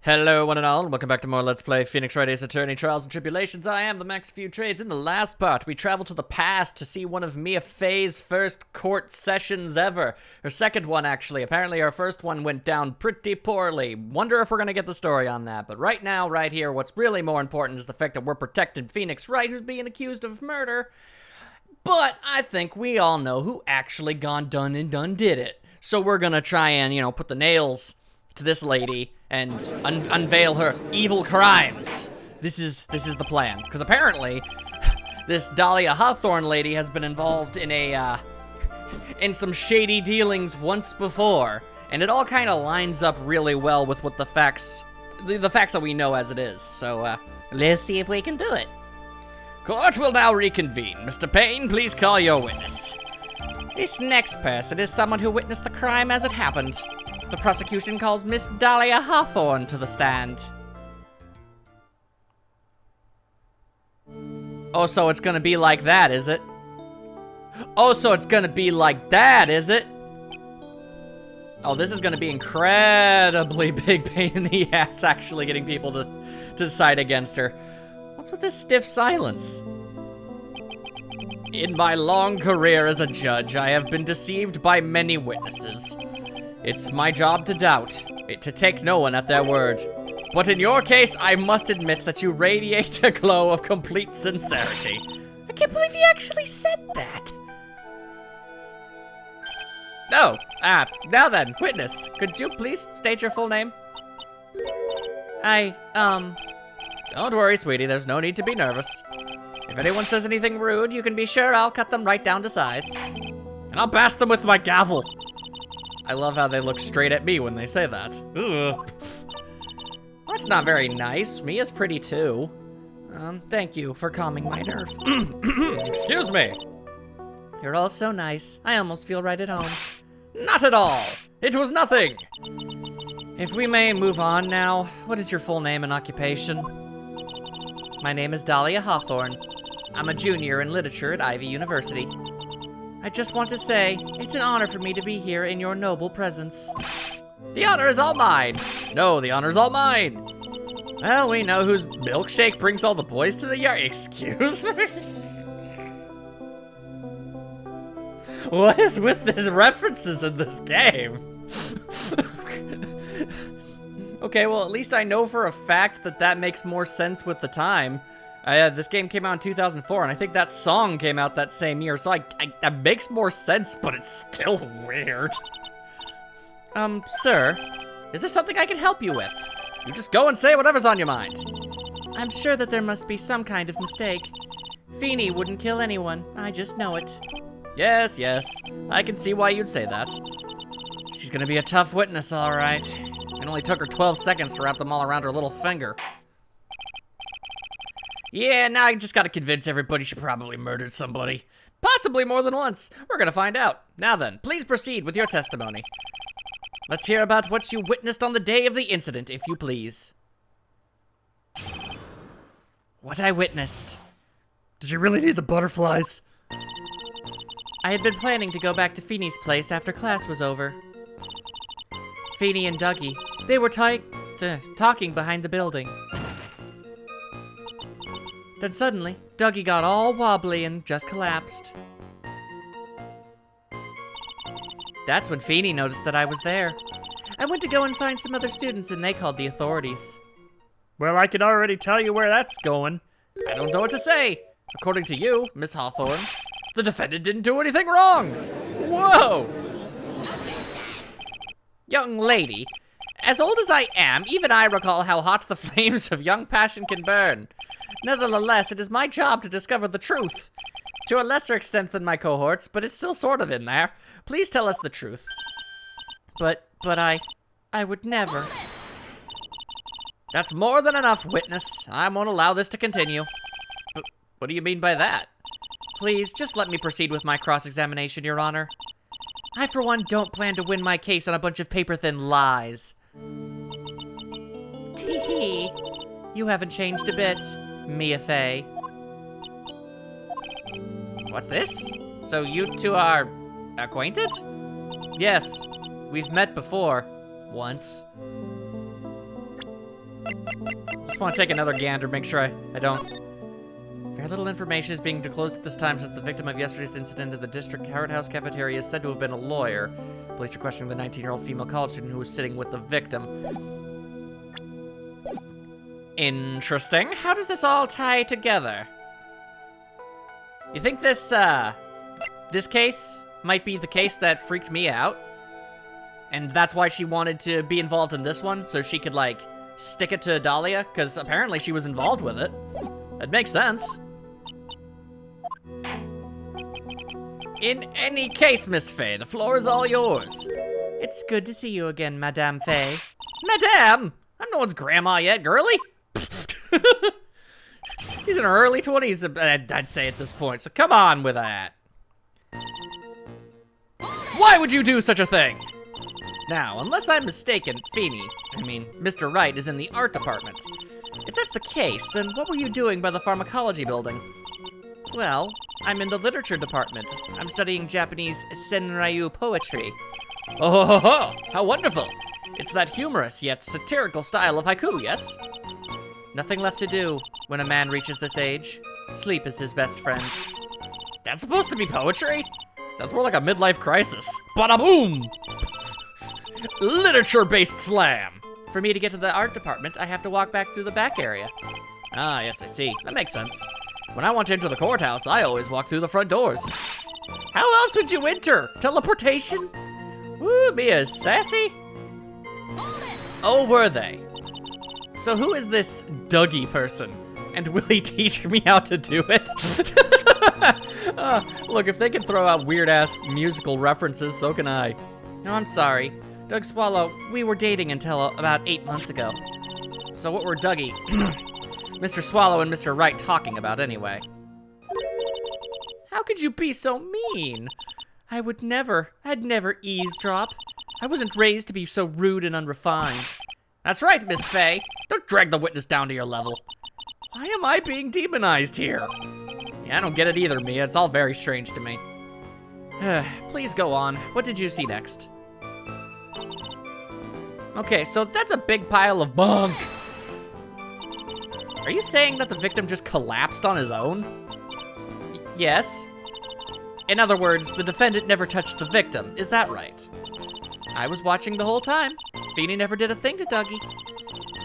Hello, one and all, and welcome back to more Let's Play Phoenix Wright Ace Attorney Trials and Tribulations. I am the Max Few Trades. In the last part, we traveled to the past to see one of Mia Fey's first court sessions ever. Her second one, actually. Apparently, her first one went down pretty poorly. Wonder if we're gonna get the story on that. But right now, right here, what's really more important is the fact that we're protecting Phoenix Wright, who's being accused of murder. But I think we all know who actually done did it. So we're gonna try and, put the nails to this lady and unveil her evil crimes. This is the plan. Because apparently, this Dahlia Hawthorne lady has been involved in in some shady dealings once before, and it all kind of lines up really well with what the facts that we know as it is. So let's see if we can do it. Court will now reconvene. Mr. Payne, please call your witness. This next person is someone who witnessed the crime as it happened. The prosecution calls Miss Dahlia Hawthorne to the stand. Oh, so it's gonna be like that, is it? Oh, so it's gonna be like that, is it? Oh, this is gonna be incredibly big pain in the ass, actually getting people to side against her. What's with this stiff silence? In my long career as a judge, I have been deceived by many witnesses. It's my job to doubt, to take no one at their word. But in your case, I must admit that you radiate a glow of complete sincerity. I can't believe you actually said that. Oh, now then, witness, could you please state your full name? Don't worry, sweetie, there's no need to be nervous. If anyone says anything rude, you can be sure I'll cut them right down to size. And I'll bash them with my gavel. I love how they look straight at me when they say that. Ugh. That's not very nice. Mia's pretty too. Thank you for calming my nerves. Excuse me. You're all so nice. I almost feel right at home. Not at all. It was nothing. If we may move on now, what is your full name and occupation? My name is Dahlia Hawthorne. I'm a junior in literature at Ivy University. I just want to say, it's an honor for me to be here in your noble presence. The honor is all mine. No, the honor's all mine. Well, we know whose milkshake brings all the boys to the yard. Excuse me? What is with these references in this game? Okay, well, at least I know for a fact that makes more sense with the time. This game came out in 2004, and I think that song came out that same year, so that makes more sense, but it's still weird. Sir, is there something I can help you with? You just go and say whatever's on your mind. I'm sure that there must be some kind of mistake. Feeny wouldn't kill anyone, I just know it. Yes, I can see why you'd say that. She's gonna be a tough witness, all right. It only took her 12 seconds to wrap them all around her little finger. Yeah, now I just gotta convince everybody she probably murdered somebody. Possibly more than once. We're gonna find out. Now then, please proceed with your testimony. Let's hear about what you witnessed on the day of the incident, if you please. What I witnessed. Did you really need the butterflies? I had been planning to go back to Feeny's place after class was over. Feeny and Dougie, they were talking behind the building. Then suddenly, Dougie got all wobbly and just collapsed. That's when Feeny noticed that I was there. I went to go and find some other students and they called the authorities. Well, I can already tell you where that's going. I don't know what to say. According to you, Miss Hawthorne, the defendant didn't do anything wrong. Whoa! Young lady, as old as I am, even I recall how hot the flames of young passion can burn. Nevertheless, it is my job to discover the truth. To a lesser extent than my cohorts, but it's still sort of in there. Please tell us the truth. But I would never. That's more than enough, witness. I won't allow this to continue. But what do you mean by that? Please, just let me proceed with my cross-examination, Your Honor. I, for one, don't plan to win my case on a bunch of paper-thin lies. Tee-hee. You haven't changed a bit, Mia Fey. What's this? So you two are acquainted? Yes, we've met before. Once. Just want to take another gander, make sure I don't. Very little information is being disclosed at this time since the victim of yesterday's incident in the district courthouse cafeteria is said to have been a lawyer. Police are questioning the 19-year-old female college student who was sitting with the victim. Interesting. How does this all tie together? You think this case might be the case that freaked me out? And that's why she wanted to be involved in this one, so she could, like, stick it to Dahlia? Because apparently she was involved with it. That makes sense. In any case, Miss Faye, the floor is all yours. It's good to see you again, Madame Faye. Madame? I'm no one's grandma yet, girly. He's in her early 20s, I'd say at this point, so come on with that. Why would you do such a thing? Now, unless I'm mistaken, Mr. Wright is in the art department. If that's the case, then what were you doing by the pharmacology building? Well, I'm in the literature department. I'm studying Japanese senryu poetry. Oh ho ho! How wonderful! It's that humorous yet satirical style of haiku, yes? Nothing left to do when a man reaches this age. Sleep is his best friend. That's supposed to be poetry? Sounds more like a midlife crisis. Bada boom! Literature-based slam! For me to get to the art department, I have to walk back through the back area. Ah, yes, I see. That makes sense. When I want to enter the courthouse, I always walk through the front doors. How else would you enter? Teleportation? Woo, Mia's sassy? Oh, were they? So who is this Dougie person? And will he teach me how to do it? Look, if they can throw out weird-ass musical references, so can I. No, I'm sorry. Doug Swallow, we were dating until about 8 months ago. So what were Dougie, Mr. Swallow and Mr. Wright talking about anyway? How could you be so mean? I'd never eavesdrop. I wasn't raised to be so rude and unrefined. That's right, Miss Faye. Don't drag the witness down to your level. Why am I being demonized here? Yeah, I don't get it either, Mia. It's all very strange to me. Please go on. What did you see next? Okay, so that's a big pile of bunk. Are you saying that the victim just collapsed on his own? Yes. In other words, the defendant never touched the victim. Is that right? I was watching the whole time. Feeny never did a thing to Dougie.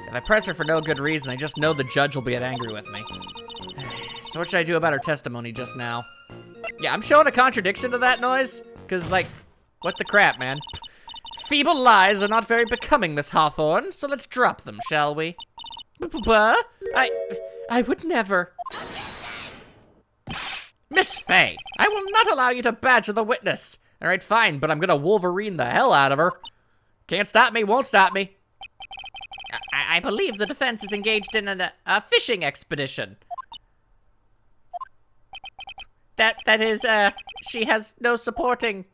If I press her for no good reason, I just know the judge will get angry with me. So what should I do about her testimony just now? Yeah, I'm showing a contradiction to that noise. Because, like, what the crap, man? Feeble lies are not very becoming, Miss Hawthorne, so let's drop them, shall we? I would never. Miss Faye, I will not allow you to badger the witness. All right, fine, but I'm gonna Wolverine the hell out of her. Can't stop me, won't stop me. I believe the defense is engaged in a fishing expedition. That is, she has no supporting.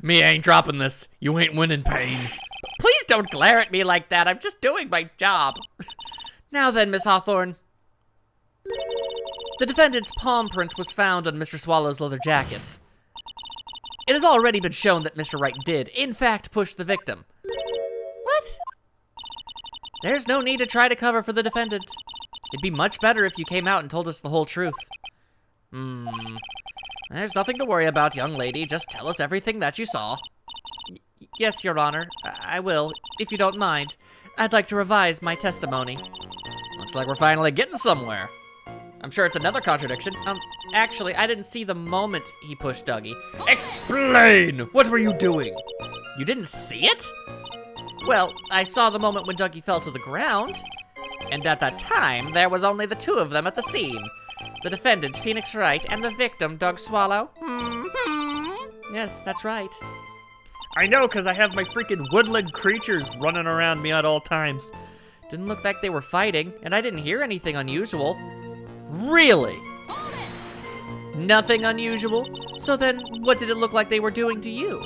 Me ain't dropping this. You ain't winning, Payne. Please don't glare at me like that. I'm just doing my job. Now then, Miss Hawthorne. The defendant's palm print was found on Mr. Swallow's leather jacket. It has already been shown that Mr. Wright did, in fact, push the victim. What? There's no need to try to cover for the defendant. It'd be much better if you came out and told us the whole truth. There's nothing to worry about, young lady. Just tell us everything that you saw. Yes, Your Honor. I will, if you don't mind. I'd like to revise my testimony. Looks like we're finally getting somewhere. I'm sure it's another contradiction. Actually, I didn't see the moment he pushed Dougie. Explain! What were you doing? You didn't see it? Well, I saw the moment when Dougie fell to the ground. And at that time, there was only the two of them at the scene. The defendant, Phoenix Wright, and the victim, Doug Swallow. Yes, that's right. I know, because I have my freaking woodland creatures running around me at all times. Didn't look like they were fighting, and I didn't hear anything unusual. Really? Nothing unusual? So then, what did it look like they were doing to you?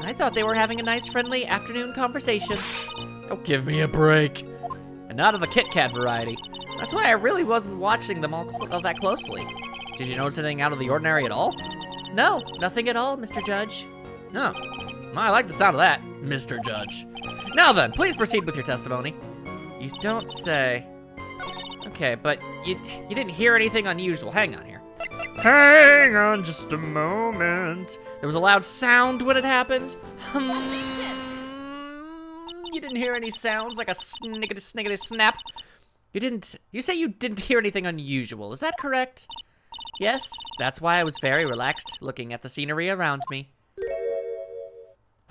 I thought they were having a nice, friendly afternoon conversation. Oh, give me a break. And not of the Kit Kat variety. That's why I really wasn't watching them all that closely. Did you notice anything out of the ordinary at all? No, nothing at all, Mr. Judge. Oh, well, I like the sound of that, Mr. Judge. Now then, please proceed with your testimony. You don't say. Okay, but you didn't hear anything unusual. Hang on here. Hang on just a moment. There was a loud sound when it happened. You didn't hear any sounds like a snickety snap. You say you didn't hear anything unusual. Is that correct? Yes, that's why I was very relaxed looking at the scenery around me.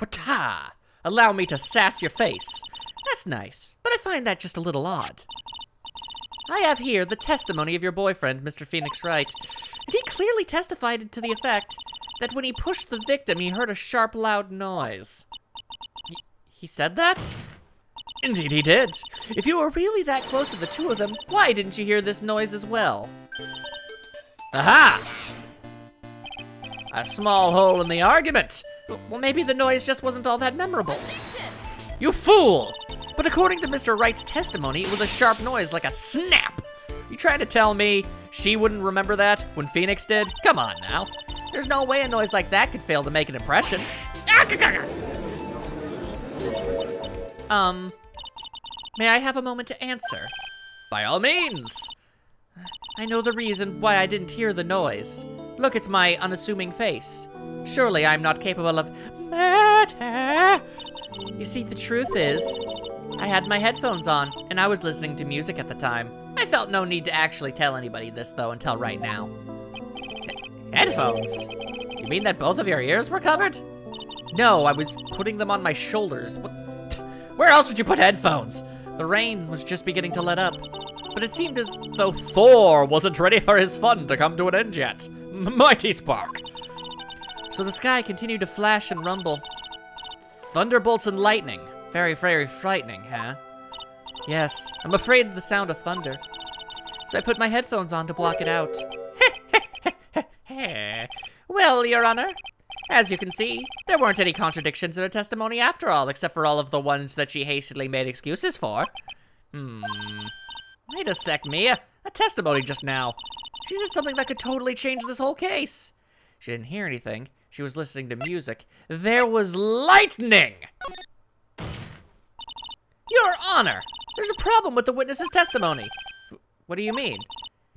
Wata! Allow me to sass your face. That's nice, but I find that just a little odd. I have here the testimony of your boyfriend, Mr. Phoenix Wright. And he clearly testified to the effect that when he pushed the victim, he heard a sharp, loud noise. He said that? Indeed he did. If you were really that close to the two of them, why didn't you hear this noise as well? Aha! A small hole in the argument. Well, maybe the noise just wasn't all that memorable. You fool! But according to Mr. Wright's testimony, it was a sharp noise like a snap. You trying to tell me she wouldn't remember that when Phoenix did? Come on now. There's no way a noise like that could fail to make an impression. May I have a moment to answer? By all means. I know the reason why I didn't hear the noise. Look at my unassuming face. Surely I'm not capable of murder. You see, the truth is, I had my headphones on, and I was listening to music at the time. I felt no need to actually tell anybody this, though, until right now. Headphones? You mean that both of your ears were covered? No, I was putting them on my shoulders. Where else would you put headphones? The rain was just beginning to let up, but it seemed as though Thor wasn't ready for his fun to come to an end yet. Mighty spark. So the sky continued to flash and rumble. Thunderbolts and lightning. Very, very frightening, huh? Yes, I'm afraid of the sound of thunder. So I put my headphones on to block it out. Well, Your Honor, as you can see, there weren't any contradictions in her testimony after all, except for all of the ones that she hastily made excuses for. Wait a sec, Mia. A testimony just now. She said something that could totally change this whole case. She didn't hear anything. She was listening to music. There was lightning! Your Honor, there's a problem with the witness's testimony. What do you mean?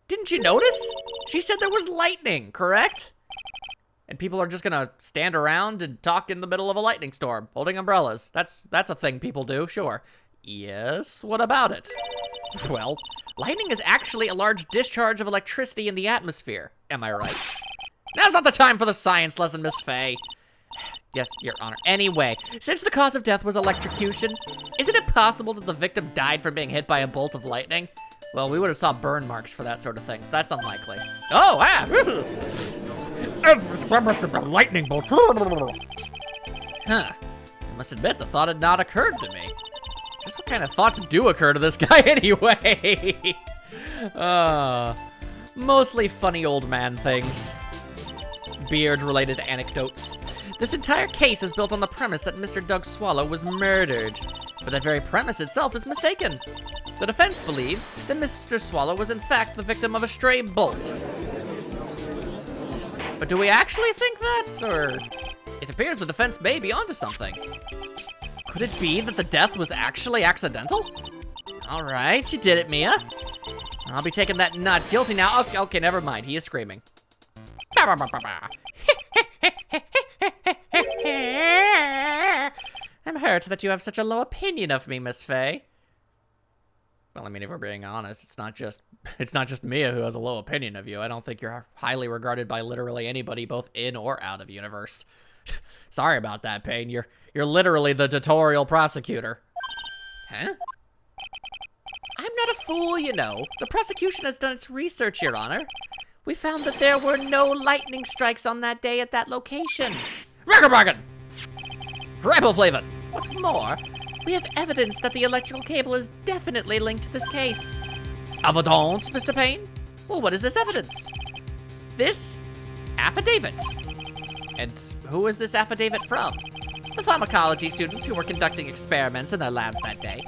Didn't you notice? She said there was lightning, correct? And people are just gonna stand around and talk in the middle of a lightning storm, holding umbrellas. That's a thing people do, sure. Yes, what about it? Well, lightning is actually a large discharge of electricity in the atmosphere. Am I right? Now's not the time for the science lesson, Miss Faye. Yes, Your Honor. Anyway, since the cause of death was electrocution, isn't it possible that the victim died from being hit by a bolt of lightning? Well, we would have saw burn marks for that sort of thing, so that's unlikely. Oh, ah! Lightning bolt. Huh. I must admit, the thought had not occurred to me. Just what kind of thoughts do occur to this guy anyway? Mostly funny old man things. Beard-related anecdotes. This entire case is built on the premise that Mr. Doug Swallow was murdered. But that very premise itself is mistaken. The defense believes that Mr. Swallow was in fact the victim of a stray bolt. But do we actually think that, or? It appears the defense may be onto something. Could it be that the death was actually accidental? All right, you did it, Mia. I'll be taking that not guilty now. Okay, never mind, he is screaming. I'm hurt that you have such a low opinion of me, Miss Faye. Well, I mean, if we're being honest, it's not just Mia who has a low opinion of you. I don't think you're highly regarded by literally anybody, both in or out of universe. Sorry about that, Payne. You're literally the tutorial prosecutor. Huh? I'm not a fool, you know. The prosecution has done its research, Your Honor. We found that there were no lightning strikes on that day at that location. Raggarbargan! Riboflavin! What's more, we have evidence that the electrical cable is definitely linked to this case. Evidence, Mr. Payne? Well, what is this evidence? This affidavit. And who is this affidavit from? The pharmacology students who were conducting experiments in their labs that day.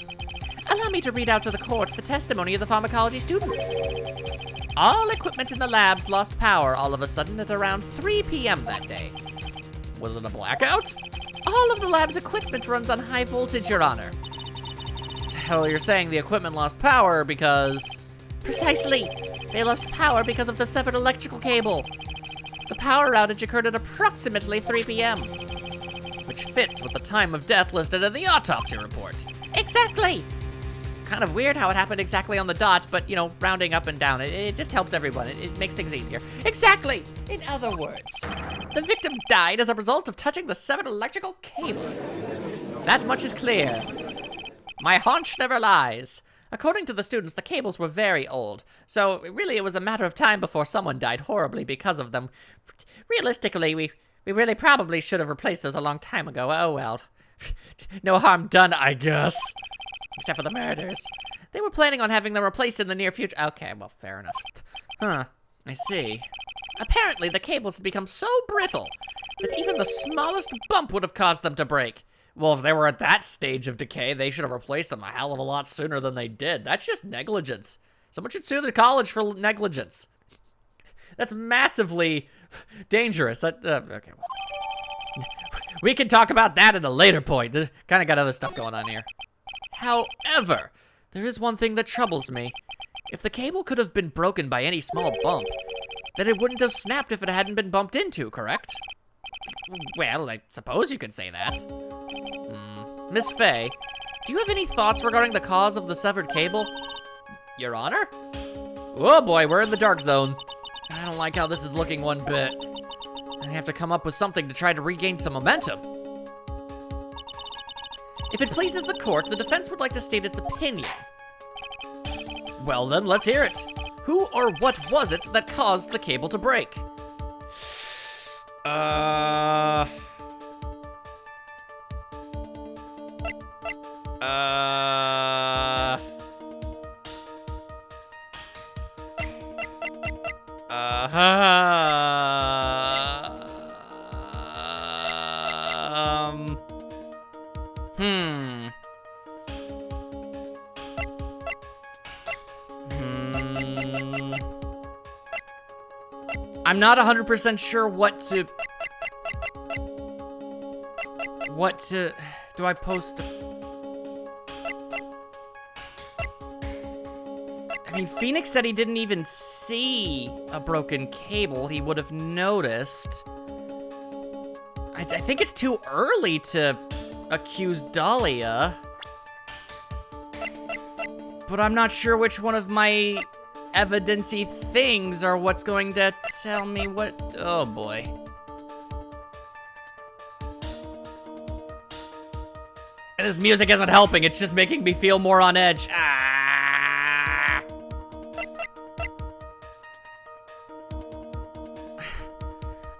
Allow me to read out to the court the testimony of the pharmacology students. All equipment in the labs lost power all of a sudden at around 3 p.m. that day. Was it a blackout? All of the lab's equipment runs on high voltage, Your Honor. So you're saying the equipment lost power because... Precisely. They lost power because of the severed electrical cable. The power outage occurred at approximately 3 p.m. Which fits with the time of death listed in the autopsy report. Exactly. Kind of weird how it happened exactly on the dot, but, you know, rounding up and down, it just helps everyone. It makes things easier. Exactly. In other words, the victim died as a result of touching the severed electrical cable. That much is clear. My haunch never lies. According to the students, the cables were very old, so really it was a matter of time before someone died horribly because of them. Realistically, we really probably should have replaced those a long time ago. Oh well. No harm done, I guess. Except for the murders. They were planning on having them replaced in the near future. Okay, well, fair enough. Huh, I see. Apparently, the cables had become so brittle that even the smallest bump would have caused them to break. Well, if they were at that stage of decay, they should have replaced them a hell of a lot sooner than they did. That's just negligence. Someone should sue the college for negligence. That's massively dangerous. Okay, well. We can talk about that at a later point. Kind of got other stuff going on here. However, there is one thing that troubles me. If the cable could have been broken by any small bump, then it wouldn't have snapped if it hadn't been bumped into, correct? Well, I suppose you could say that. Miss Faye, do you have any thoughts regarding the cause of the severed cable? Your Honor? Oh boy, we're in the dark zone. I don't like how this is looking one bit. I have to come up with something to try to regain some momentum. If it pleases the court, the defense would like to state its opinion. Well then, let's hear it. Who or what was it that caused the cable to break? I'm not 100% sure do I post? I mean, Phoenix said he didn't even see a broken cable. He would have noticed. I think it's too early to accuse Dahlia. But I'm not sure which one of my evidence-y things are what's going to tell me what... Oh, boy. And this music isn't helping. It's just making me feel more on edge. Ah!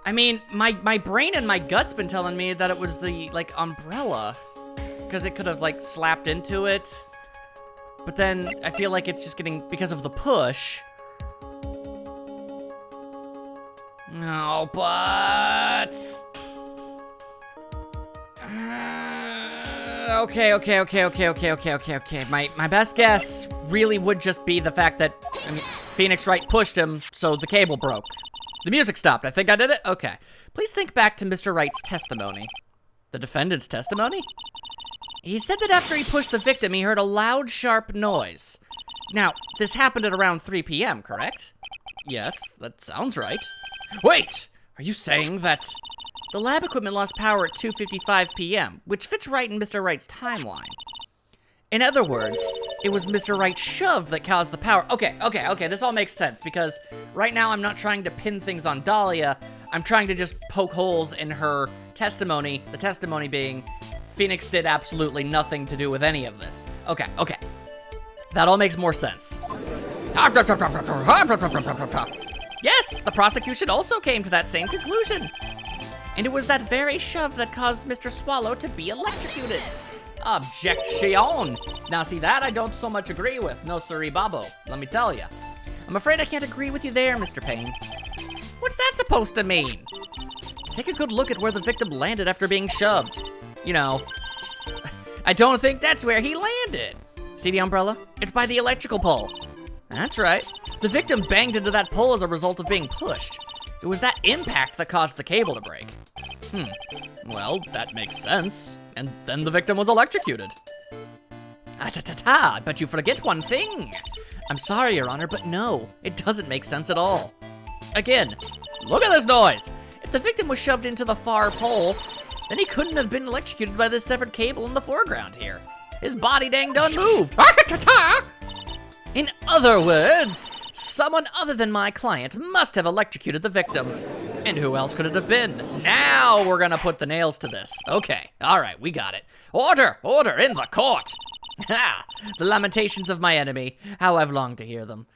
I mean, my brain and my gut's been telling me that it was the, like, umbrella. Because it could have, like, slapped into it. But then I feel like it's just getting, because of the push. No, but... Okay. My best guess really would just be the fact that, I mean, Phoenix Wright pushed him, so the cable broke. The music stopped. I think I did it? Okay. Please think back to Mr. Wright's testimony. The defendant's testimony? He said that after he pushed the victim, he heard a loud, sharp noise. Now, this happened at around 3 p.m., correct? Yes, that sounds right. Wait! Are you saying that... The lab equipment lost power at 2:55 p.m., which fits right in Mr. Wright's timeline. In other words, it was Mr. Wright's shove that caused the power... Okay, this all makes sense, because right now I'm not trying to pin things on Dahlia. I'm trying to just poke holes in her testimony, the testimony being... Phoenix did absolutely nothing to do with any of this. Okay. That all makes more sense. Yes, the prosecution also came to that same conclusion. And it was that very shove that caused Mr. Swallow to be electrocuted. Objection. Now see, that I don't so much agree with. No siree babo, let me tell you. I'm afraid I can't agree with you there, Mr. Payne. What's that supposed to mean? Take a good look at where the victim landed after being shoved. You know, I don't think that's where he landed. See the umbrella? It's by the electrical pole. That's right. The victim banged into that pole as a result of being pushed. It was that impact that caused the cable to break. Well, that makes sense. And then the victim was electrocuted. Ta-ta-ta, but you forget one thing. I'm sorry, Your Honor, but no, it doesn't make sense at all. Again, look at this noise. If the victim was shoved into the far pole, then he couldn't have been electrocuted by this severed cable in the foreground here. His body dang done moved. In other words, someone other than my client must have electrocuted the victim. And who else could it have been? Now we're gonna put the nails to this. Okay, all right, we got it. Order in the court. Ha! The lamentations of my enemy. How I've longed to hear them.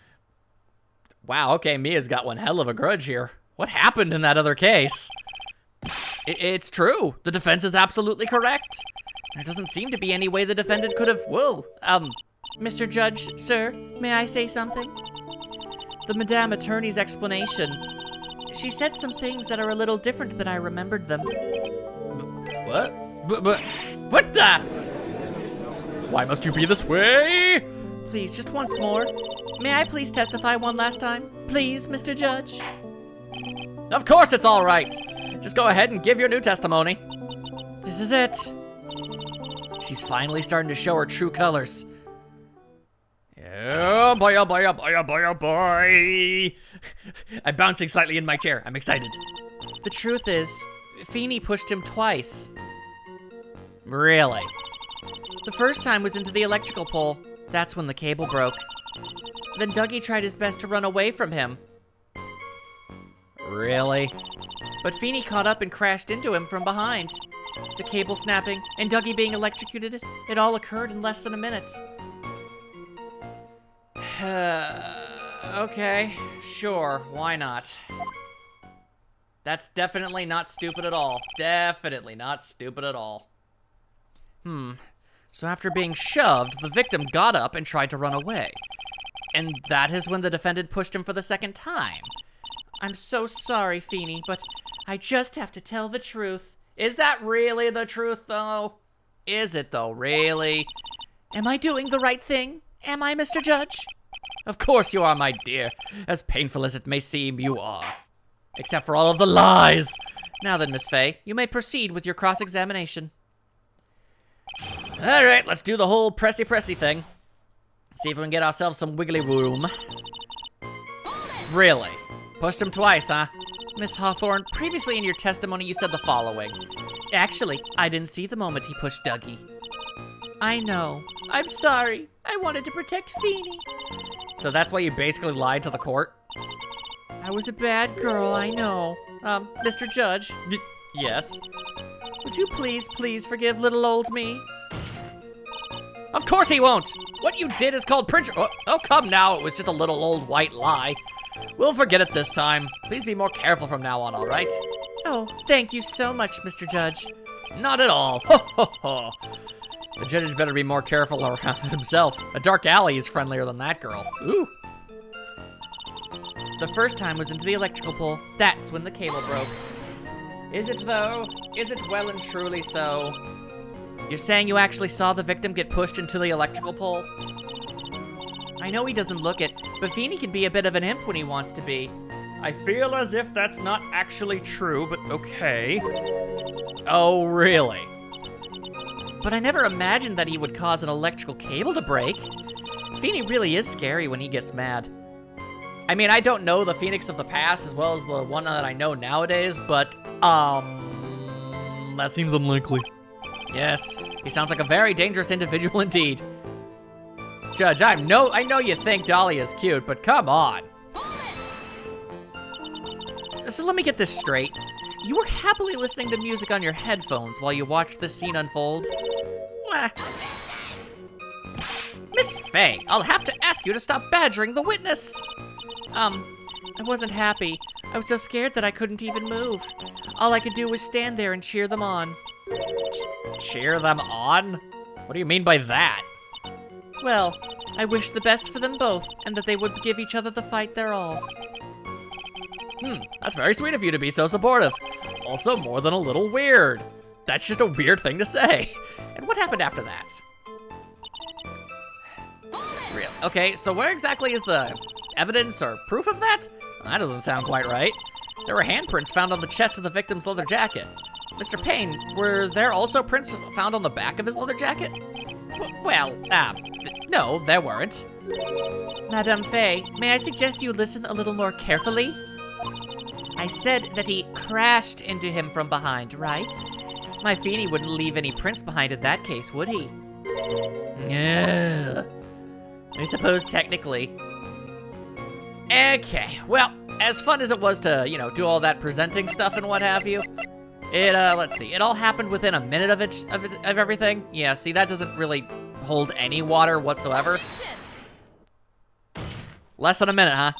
Wow, okay, Mia's got one hell of a grudge here. What happened in that other case? It's true. The defense is absolutely correct. There doesn't seem to be any way the defendant could have... Whoa, Mr. Judge, sir, may I say something? The Madame Attorney's explanation. She said some things that are a little different than I remembered them. What? What the? Why must you be this way? Please, just once more. May I please testify one last time? Please, Mr. Judge. Of course it's all right. Just go ahead and give your new testimony. This is it. She's finally starting to show her true colors. Oh boy, oh boy, oh boy, oh boy, oh boy. I'm bouncing slightly in my chair. I'm excited. The truth is, Feeney pushed him twice. Really? The first time was into the electrical pole. That's when the cable broke. Then Dougie tried his best to run away from him. Really? But Feeney caught up and crashed into him from behind. The cable snapping and Dougie being electrocuted, it all occurred in less than a minute. Okay, sure, why not? That's definitely not stupid at all. Definitely not stupid at all. So after being shoved, the victim got up and tried to run away. And that is when the defendant pushed him for the second time. I'm so sorry, Feeney, but I just have to tell the truth. Is that really the truth, though? Is it, though, really? Am I doing the right thing? Am I, Mr. Judge? Of course you are, my dear. As painful as it may seem, you are. Except for all of the lies. Now then, Miss Faye, you may proceed with your cross-examination. All right, let's do the whole pressy thing. See if we can get ourselves some wiggly room. Really? Pushed him twice, huh? Miss Hawthorne, previously in your testimony you said the following. Actually, I didn't see the moment he pushed Dougie. I know. I'm sorry. I wanted to protect Feeney. So that's why you basically lied to the court? I was a bad girl, I know. Mr. Judge. Yes? Would you please forgive little old me? Of course he won't! What you did is called Oh, come now, it was just a little old white lie. We'll forget it this time. Please be more careful from now on, all right? Oh, thank you so much, Mr. Judge. Not at all. Ho, ho, ho. The judge better be more careful around himself. A dark alley is friendlier than that girl. Ooh. The first time was into the electrical pole. That's when the cable broke. Is it, though? Is it well and truly so? You're saying you actually saw the victim get pushed into the electrical pole? I know he doesn't look it, but Feeney can be a bit of an imp when he wants to be. I feel as if that's not actually true, but okay. Oh, really? But I never imagined that he would cause an electrical cable to break. Feeney really is scary when he gets mad. I mean, I don't know the Phoenix of the past as well as the one that I know nowadays, but, that seems unlikely. Yes, he sounds like a very dangerous individual indeed. Judge, I know you think Dolly is cute, but come on. So let me get this straight. You were happily listening to music on your headphones while you watched this scene unfold? Miss Faye, I'll have to ask you to stop badgering the witness. I wasn't happy. I was so scared that I couldn't even move. All I could do was stand there and cheer them on. Cheer them on? What do you mean by that? Well, I wished the best for them both, and that they would give each other the fight their all. That's very sweet of you to be so supportive. Also more than a little weird. That's just a weird thing to say. And what happened after that? Really? Okay, so where exactly is the evidence or proof of that? That doesn't sound quite right. There were handprints found on the chest of the victim's leather jacket. Mr. Payne, were there also prints found on the back of his leather jacket? No, there weren't. Madame Faye, may I suggest you listen a little more carefully? I said that he crashed into him from behind, right? My Feeny wouldn't leave any prints behind in that case, would he? Yeah. I suppose technically. Okay, well, as fun as it was to, do all that presenting stuff and what have you, let's see, it all happened within a minute of everything. Yeah, see, that doesn't really hold any water whatsoever. Less than a minute, huh?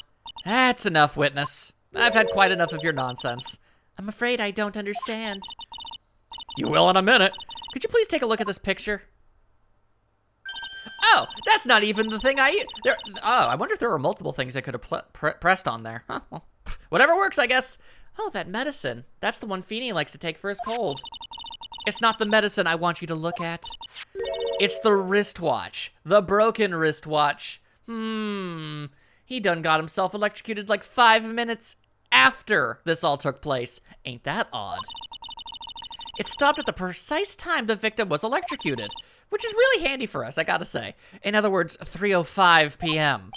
That's enough, witness. I've had quite enough of your nonsense. I'm afraid I don't understand. You will in a minute. Could you please take a look at this picture? Oh, that's not even the thing I wonder if there were multiple things I could have pressed on there. Huh, well, whatever works, I guess. Oh, that medicine. That's the one Feeny likes to take for his cold. It's not the medicine I want you to look at. It's the wristwatch. The broken wristwatch. He done got himself electrocuted like 5 minutes after this all took place. Ain't that odd? It stopped at the precise time the victim was electrocuted, which is really handy for us, I gotta say. In other words, 3:05 p.m.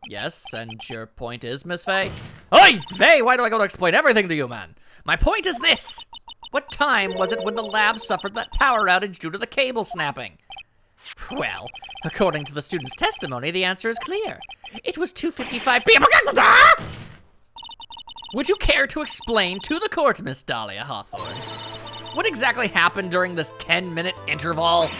Yes, and your point is, Miss Faye? Oi, Faye, why do I gotta explain everything to you, man? My point is this. What time was it when the lab suffered that power outage due to the cable snapping? Well, according to the student's testimony, the answer is clear. It was 2:55 p.m. Would you care to explain to the court, Miss Dahlia Hawthorne, what exactly happened during this 10-minute interval?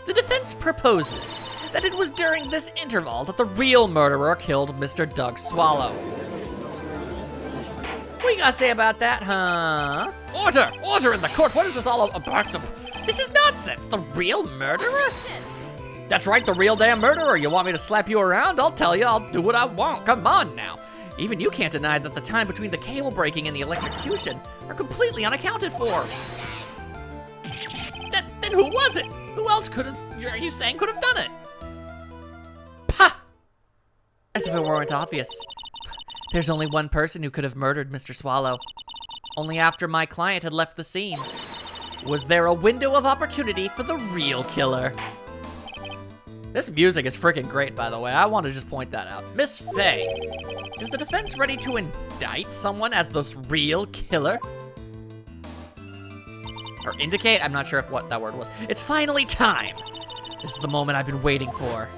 The defense proposes that it was during this interval that the real murderer killed Mr. Doug Swallow. What you gotta say about that, huh? Order in the court. What is this all about? This is nonsense. The real murderer? That's right, the real damn murderer. You want me to slap you around? I'll tell you, I'll do what I want. Come on now. Even you can't deny that the time between the cable breaking and the electrocution are completely unaccounted for. Then who was it? Who else are you saying could have done it? Pah! As if it weren't obvious. There's only one person who could have murdered Mr. Swallow. Only after my client had left the scene. Was there a window of opportunity for the real killer? This music is freaking great, by the way. I want to just point that out. Miss Faye, is the defense ready to indict someone as the real killer? Or indicate? I'm not sure what that word was. It's finally time. This is the moment I've been waiting for.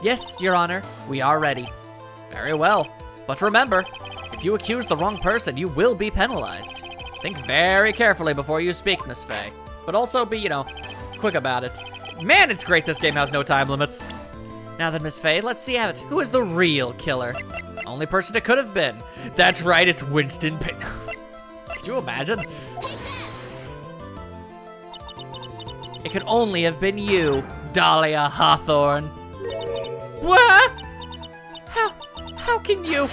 Yes, Your Honor, we are ready. Very well. But remember, if you accuse the wrong person, you will be penalized. Think very carefully before you speak, Miss Faye. But also be, quick about it. Man, it's great this game has no time limits. Now then, Miss Faye, let's see it. Who is the real killer? Only person it could have been. That's right, it's Winston Payne. Could you imagine? It could only have been you, Dahlia Hawthorne. What? How can you?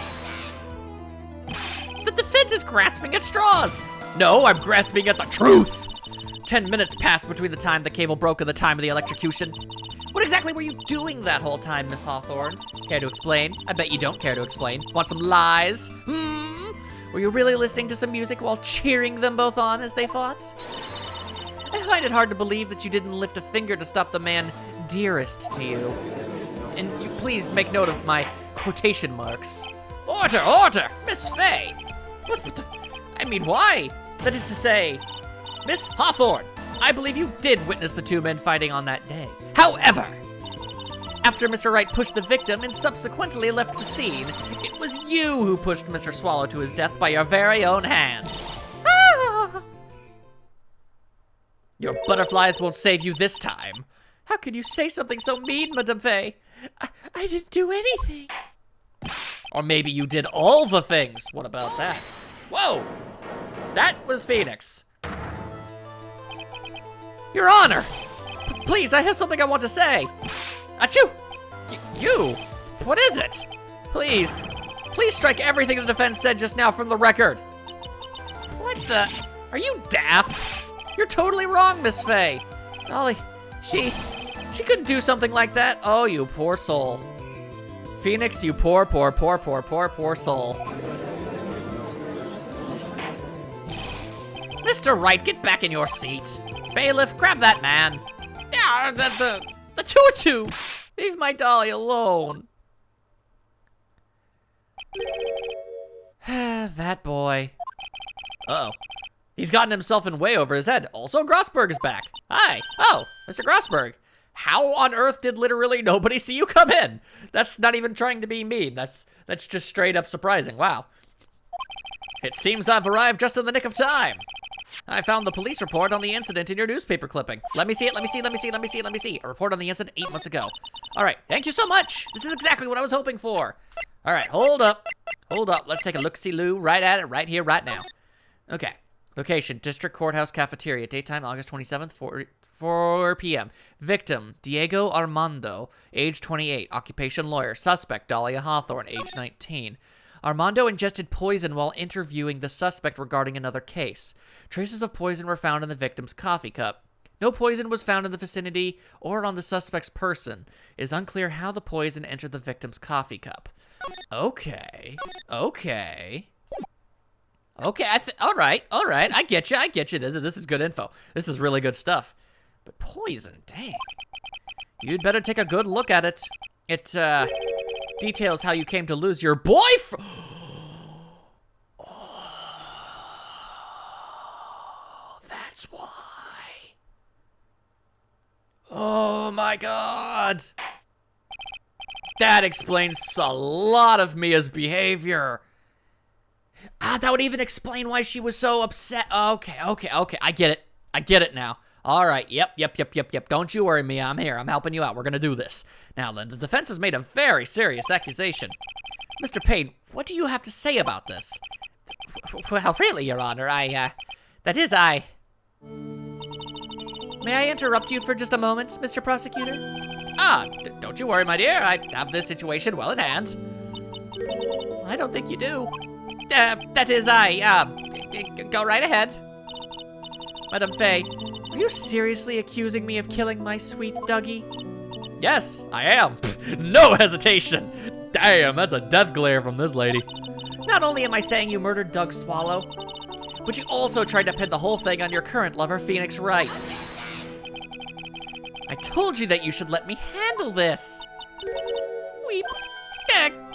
The defense is grasping at straws. No, I'm grasping at the truth. 10 minutes passed between the time the cable broke and the time of the electrocution. What exactly were you doing that whole time, Miss Hawthorne? Care to explain? I bet you don't care to explain. Want some lies? Were you really listening to some music while cheering them both on as they fought? I find it hard to believe that you didn't lift a finger to stop the man dearest to you. And you please make note of my quotation marks. Order! Miss Faye! I mean, why? That is to say, Miss Hawthorne, I believe you did witness the two men fighting on that day. However, after Mr. Wright pushed the victim and subsequently left the scene, it was you who pushed Mr. Swallow to his death by your very own hands. Your butterflies won't save you this time. How can you say something so mean, Madame Faye? I didn't do anything. Or maybe you did all the things. What about that? Whoa! That was Phoenix. Your Honor! Please, I have something I want to say. Achoo! You? What is it? Please strike everything the defense said just now from the record. What the? Are you daft? You're totally wrong, Miss Faye. Dolly, she couldn't do something like that. Oh, you poor soul. Phoenix, you poor soul. Mr. Wright, get back in your seat. Bailiff, grab that man. Yeah, the tutu. Leave my dolly alone. That boy. Uh-oh. He's gotten himself in way over his head. Also, Grossberg is back. Hi. Oh, Mr. Grossberg. How on earth did literally nobody see you come in? That's not even trying to be mean. That's just straight up surprising. Wow. It seems I've arrived just in the nick of time. I found the police report on the incident in your newspaper clipping. Let me see it, let me see it, let me see it, let me see it, let me see. A report on the incident 8 months ago. All right, thank you so much. This is exactly what I was hoping for. All right, hold up. Hold up, let's take a look-see-loo right at it, right here, right now. Okay, location, District Courthouse Cafeteria. Daytime, August 27th, 4 p.m. Victim, Diego Armando, age 28. Occupation, lawyer. Suspect, Dahlia Hawthorne, age 19. Armando ingested poison while interviewing the suspect regarding another case. Traces of poison were found in the victim's coffee cup. No poison was found in the vicinity or on the suspect's person. It is unclear how the poison entered the victim's coffee cup. Okay. All right. I get you. This is good info. This is really good stuff. But poison, dang. You'd better take a good look at it. It, details how you came to lose your boyfriend. Oh, that's why. Oh my God. That explains a lot of Mia's behavior. That would even explain why she was so upset. Okay. I get it now. All right, yep. Don't you worry, Mia. I'm here. I'm helping you out. We're gonna do this. Now, the defense has made a very serious accusation. Mr. Payne, what do you have to say about this? Well, really, Your Honor, May I interrupt you for just a moment, Mr. Prosecutor? Don't you worry, my dear. I have this situation well in hand. I don't think you do. Go right ahead. Madame Faye, are you seriously accusing me of killing my sweet Dougie? Yes, I am. No hesitation. Damn, that's a death glare from this lady. Not only am I saying you murdered Doug Swallow, but you also tried to pin the whole thing on your current lover, Phoenix Wright. I told you that you should let me handle this. Weep.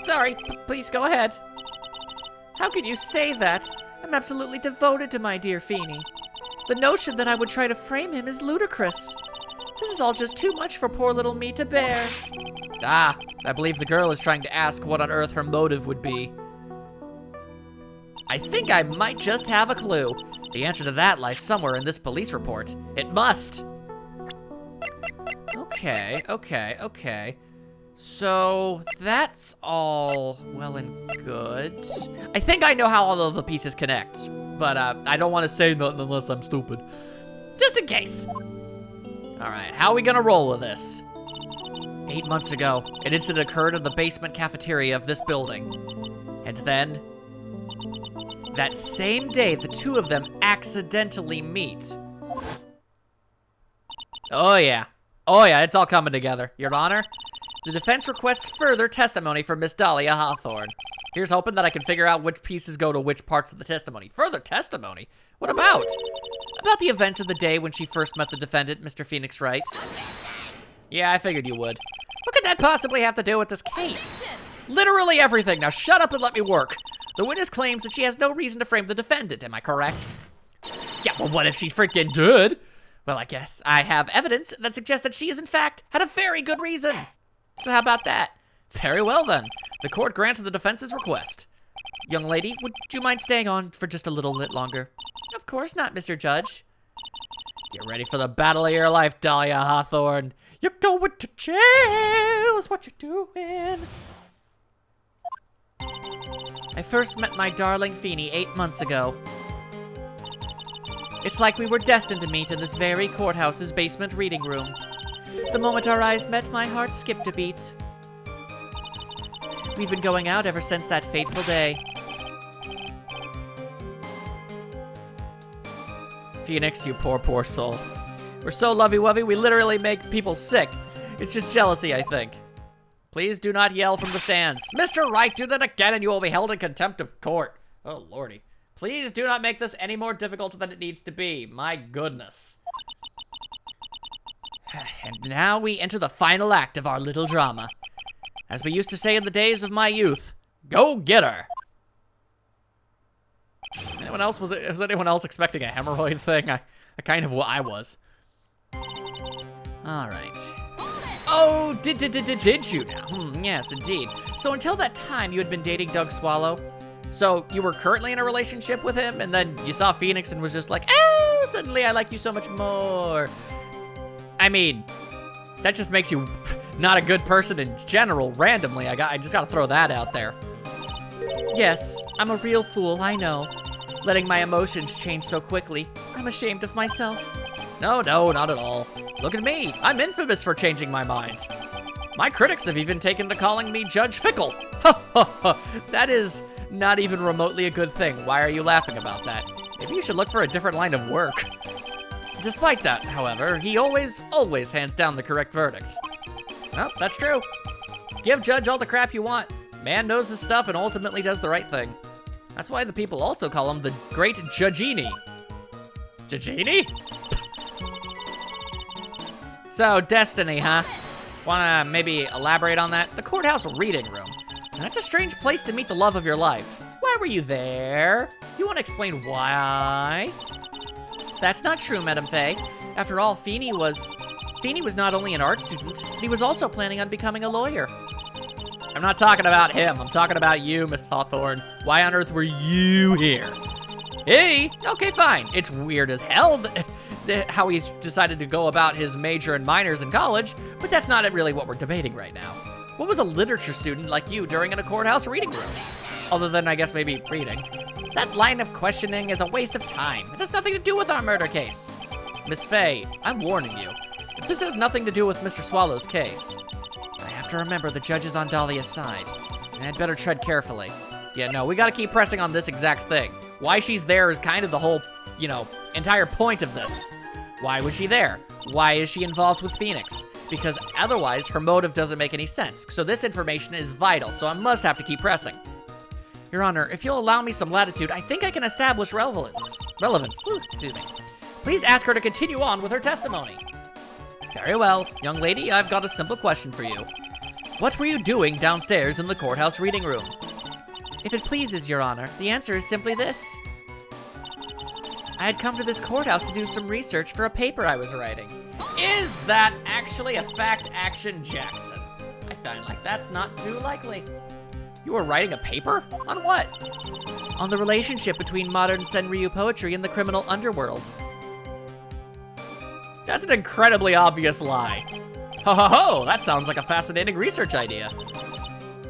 Sorry, please go ahead. How could you say that? I'm absolutely devoted to my dear Feeny. The notion that I would try to frame him is ludicrous. This is all just too much for poor little me to bear. I believe the girl is trying to ask what on earth her motive would be. I think I might just have a clue. The answer to that lies somewhere in this police report. It must. Okay. So, that's all well and good. I think I know how all of the pieces connect, but I don't want to say nothing unless I'm stupid. Just in case. All right, how are we gonna roll with this? 8 months ago, an incident occurred in the basement cafeteria of this building. And then, that same day, the two of them accidentally meet. Oh yeah, it's all coming together, Your Honor. The defense requests further testimony from Miss Dahlia Hawthorne. Here's hoping that I can figure out which pieces go to which parts of the testimony. Further testimony? What about? About the events of the day when she first met the defendant, Mr. Phoenix Wright. Yeah, I figured you would. What could that possibly have to do with this case? Literally everything. Now shut up and let me work. The witness claims that she has no reason to frame the defendant. Am I correct? Yeah, well, what if she's freaking dead? Well, I guess I have evidence that suggests that she has, in fact, had a very good reason. So how about that? Very well, then. The court grants the defense's request. Young lady, would you mind staying on for just a little bit longer? Of course not, Mr. Judge. Get ready for the battle of your life, Dahlia Hawthorne. You're going to jail is what you're doing. I first met my darling Feeny 8 months ago. It's like we were destined to meet in this very courthouse's basement reading room. The moment our eyes met, my heart skipped a beat. We've been going out ever since that fateful day. Phoenix, you poor soul. We're so lovey-wovey, we literally make people sick. It's just jealousy, I think. Please do not yell from the stands. Mr. Wright, do that again and you will be held in contempt of court. Oh, lordy. Please do not make this any more difficult than it needs to be. My goodness. And now we enter the final act of our little drama. As we used to say in the days of my youth, go get her. Was anyone else expecting a hemorrhoid thing? I I was. all right. Oh, did you now? Yes, indeed. So until that time, you had been dating Doug Swallow? So you were currently in a relationship with him, and then you saw Phoenix and was just like, oh, suddenly I like you so much more. I mean, that just makes you not a good person in general, randomly. I just gotta throw that out there. Yes, I'm a real fool, I know. Letting my emotions change so quickly. I'm ashamed of myself. No, not at all. Look at me. I'm infamous for changing my mind. My critics have even taken to calling me Judge Fickle. That is not even remotely a good thing. Why are you laughing about that? Maybe you should look for a different line of work. Despite that, however, he always hands down the correct verdict. Well, that's true. Give Judge all the crap you want. Man knows his stuff and ultimately does the right thing. That's why the people also call him the Great Judgini. Judgini? So, Destiny, huh? Wanna maybe elaborate on that? The courthouse reading room. That's a strange place to meet the love of your life. Why were you there? You wanna explain why? That's not true, Madame Faye. After all, Feeny was not only an art student, but he was also planning on becoming a lawyer. I'm not talking about him. I'm talking about you, Miss Hawthorne. Why on earth were you here? Hey, okay, fine. It's weird as hell how he's decided to go about his major and minors in college, but that's not really what we're debating right now. What was a literature student like you doing in a courthouse reading room? Other than, I guess, maybe reading. That line of questioning is a waste of time. It has nothing to do with our murder case. Miss Faye, I'm warning you. If this has nothing to do with Mr. Swallow's case, I have to remember the judge is on Dahlia's side. I'd better tread carefully. Yeah, no, we gotta keep pressing on this exact thing. Why she's there is kind of the whole, entire point of this. Why was she there? Why is she involved with Phoenix? Because otherwise, her motive doesn't make any sense. So this information is vital, so I must have to keep pressing. Your Honor, if you'll allow me some latitude, I think I can establish relevance. Excuse me. Please ask her to continue on with her testimony. Very well. Young lady, I've got a simple question for you. What were you doing downstairs in the courthouse reading room? If it pleases, Your Honor, the answer is simply this. I had come to this courthouse to do some research for a paper I was writing. Is that actually a fact, Action Jackson? I find like that's not too likely. You were writing a paper? On what? On the relationship between modern Senryu poetry and the criminal underworld. That's an incredibly obvious lie. Ho ho ho, that sounds like a fascinating research idea.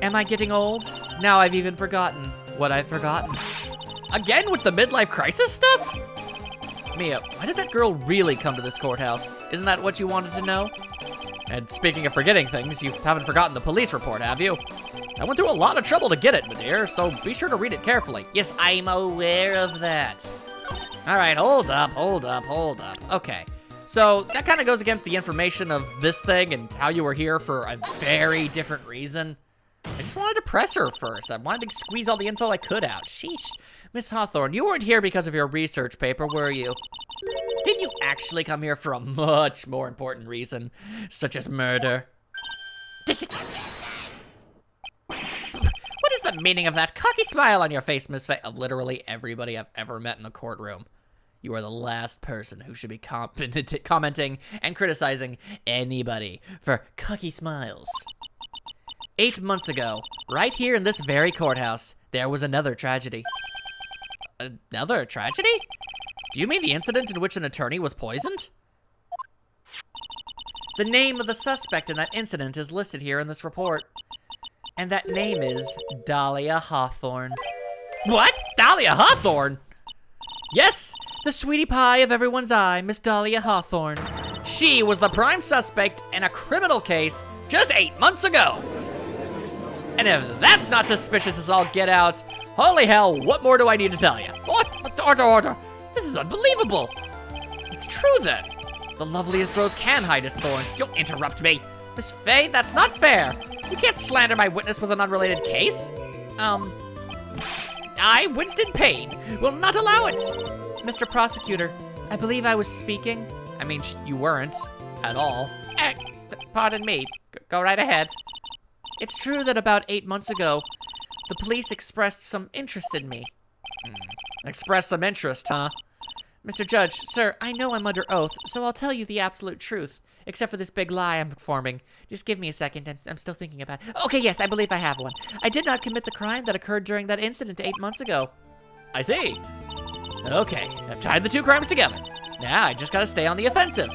Am I getting old? Now I've even forgotten what I've forgotten. Again with the midlife crisis stuff? Mia, why did that girl really come to this courthouse? Isn't that what you wanted to know? And speaking of forgetting things, you haven't forgotten the police report, have you? I went through a lot of trouble to get it, my dear, so be sure to read it carefully. Yes, I'm aware of that. All right, hold up. Okay, so that kind of goes against the information of this thing and how you were here for a very different reason. I just wanted to press her first. I wanted to squeeze all the info I could out. Sheesh. Miss Hawthorne, you weren't here because of your research paper, were you? Didn't you actually come here for a much more important reason, such as murder? What is the meaning of that cocky smile on your face, Miss Faye? Of literally everybody I've ever met in the courtroom. You are the last person who should be commenting and criticizing anybody for cocky smiles. 8 months ago, right here in this very courthouse, there was another tragedy. Another tragedy? Do you mean the incident in which an attorney was poisoned? The name of the suspect in that incident is listed here in this report. And that name is Dahlia Hawthorne. What? Dahlia Hawthorne? Yes, the sweetie pie of everyone's eye, Miss Dahlia Hawthorne. She was the prime suspect in a criminal case just 8 months ago. And if that's not suspicious as all get out, holy hell, what more do I need to tell you? What? Order. This is unbelievable. It's true then. The loveliest rose can hide its thorns. Don't interrupt me. Miss Faye, that's not fair. You can't slander my witness with an unrelated case. I, Winston Payne, will not allow it. Mr. Prosecutor, I believe I was speaking. I mean, you weren't at all. Pardon me. Go right ahead. It's true that about 8 months ago, the police expressed some interest in me. Express some interest, huh? Mr. Judge, sir, I know I'm under oath, so I'll tell you the absolute truth. Except for this big lie I'm forming. Just give me a second, I'm still thinking about it. Okay, yes, I believe I have one. I did not commit the crime that occurred during that incident 8 months ago. I see. Okay, I've tied the two crimes together. Now I just gotta stay on the offensive.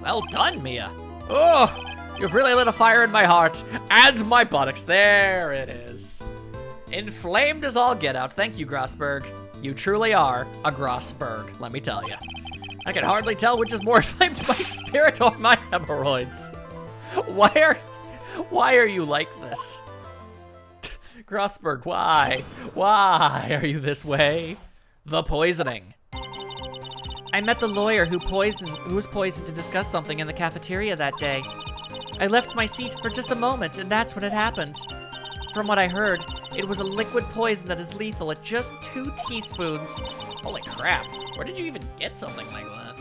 Well done, Mia. Oh, you've really lit a fire in my heart and my buttocks. There it is. Inflamed as all get out. Thank you, Grossberg. You truly are a Grossberg, let me tell you. I can hardly tell which is more inflamed, my spirit or my hemorrhoids. Why are you like this? Grossberg, why? Why are you this way? The poisoning. I met the lawyer who was poisoned to discuss something in the cafeteria that day. I left my seat for just a moment, and that's when it happened. From what I heard, it was a liquid poison that is lethal at just 2 teaspoons. Holy crap, where did you even get something like that?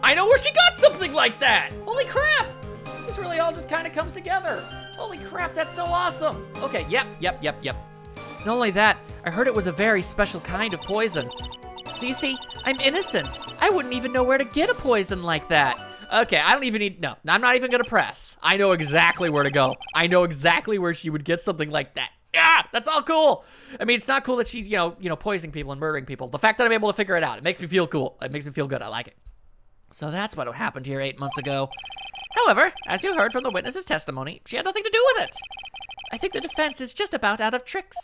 I know where she got something like that! Holy crap! This really all just kind of comes together. Holy crap, that's so awesome. Okay, yep. Not only that, I heard it was a very special kind of poison. So you see, I'm innocent. I wouldn't even know where to get a poison like that. Okay, I don't even need, no, I'm not even gonna press. I know exactly where to go. I know exactly where she would get something like that. Yeah, that's all cool. I mean, it's not cool that she's, you know, poisoning people and murdering people. The fact that I'm able to figure it out, it makes me feel cool. It makes me feel good, I like it. So that's what happened here 8 months ago. However, as you heard from the witness's testimony, she had nothing to do with it. I think the defense is just about out of tricks.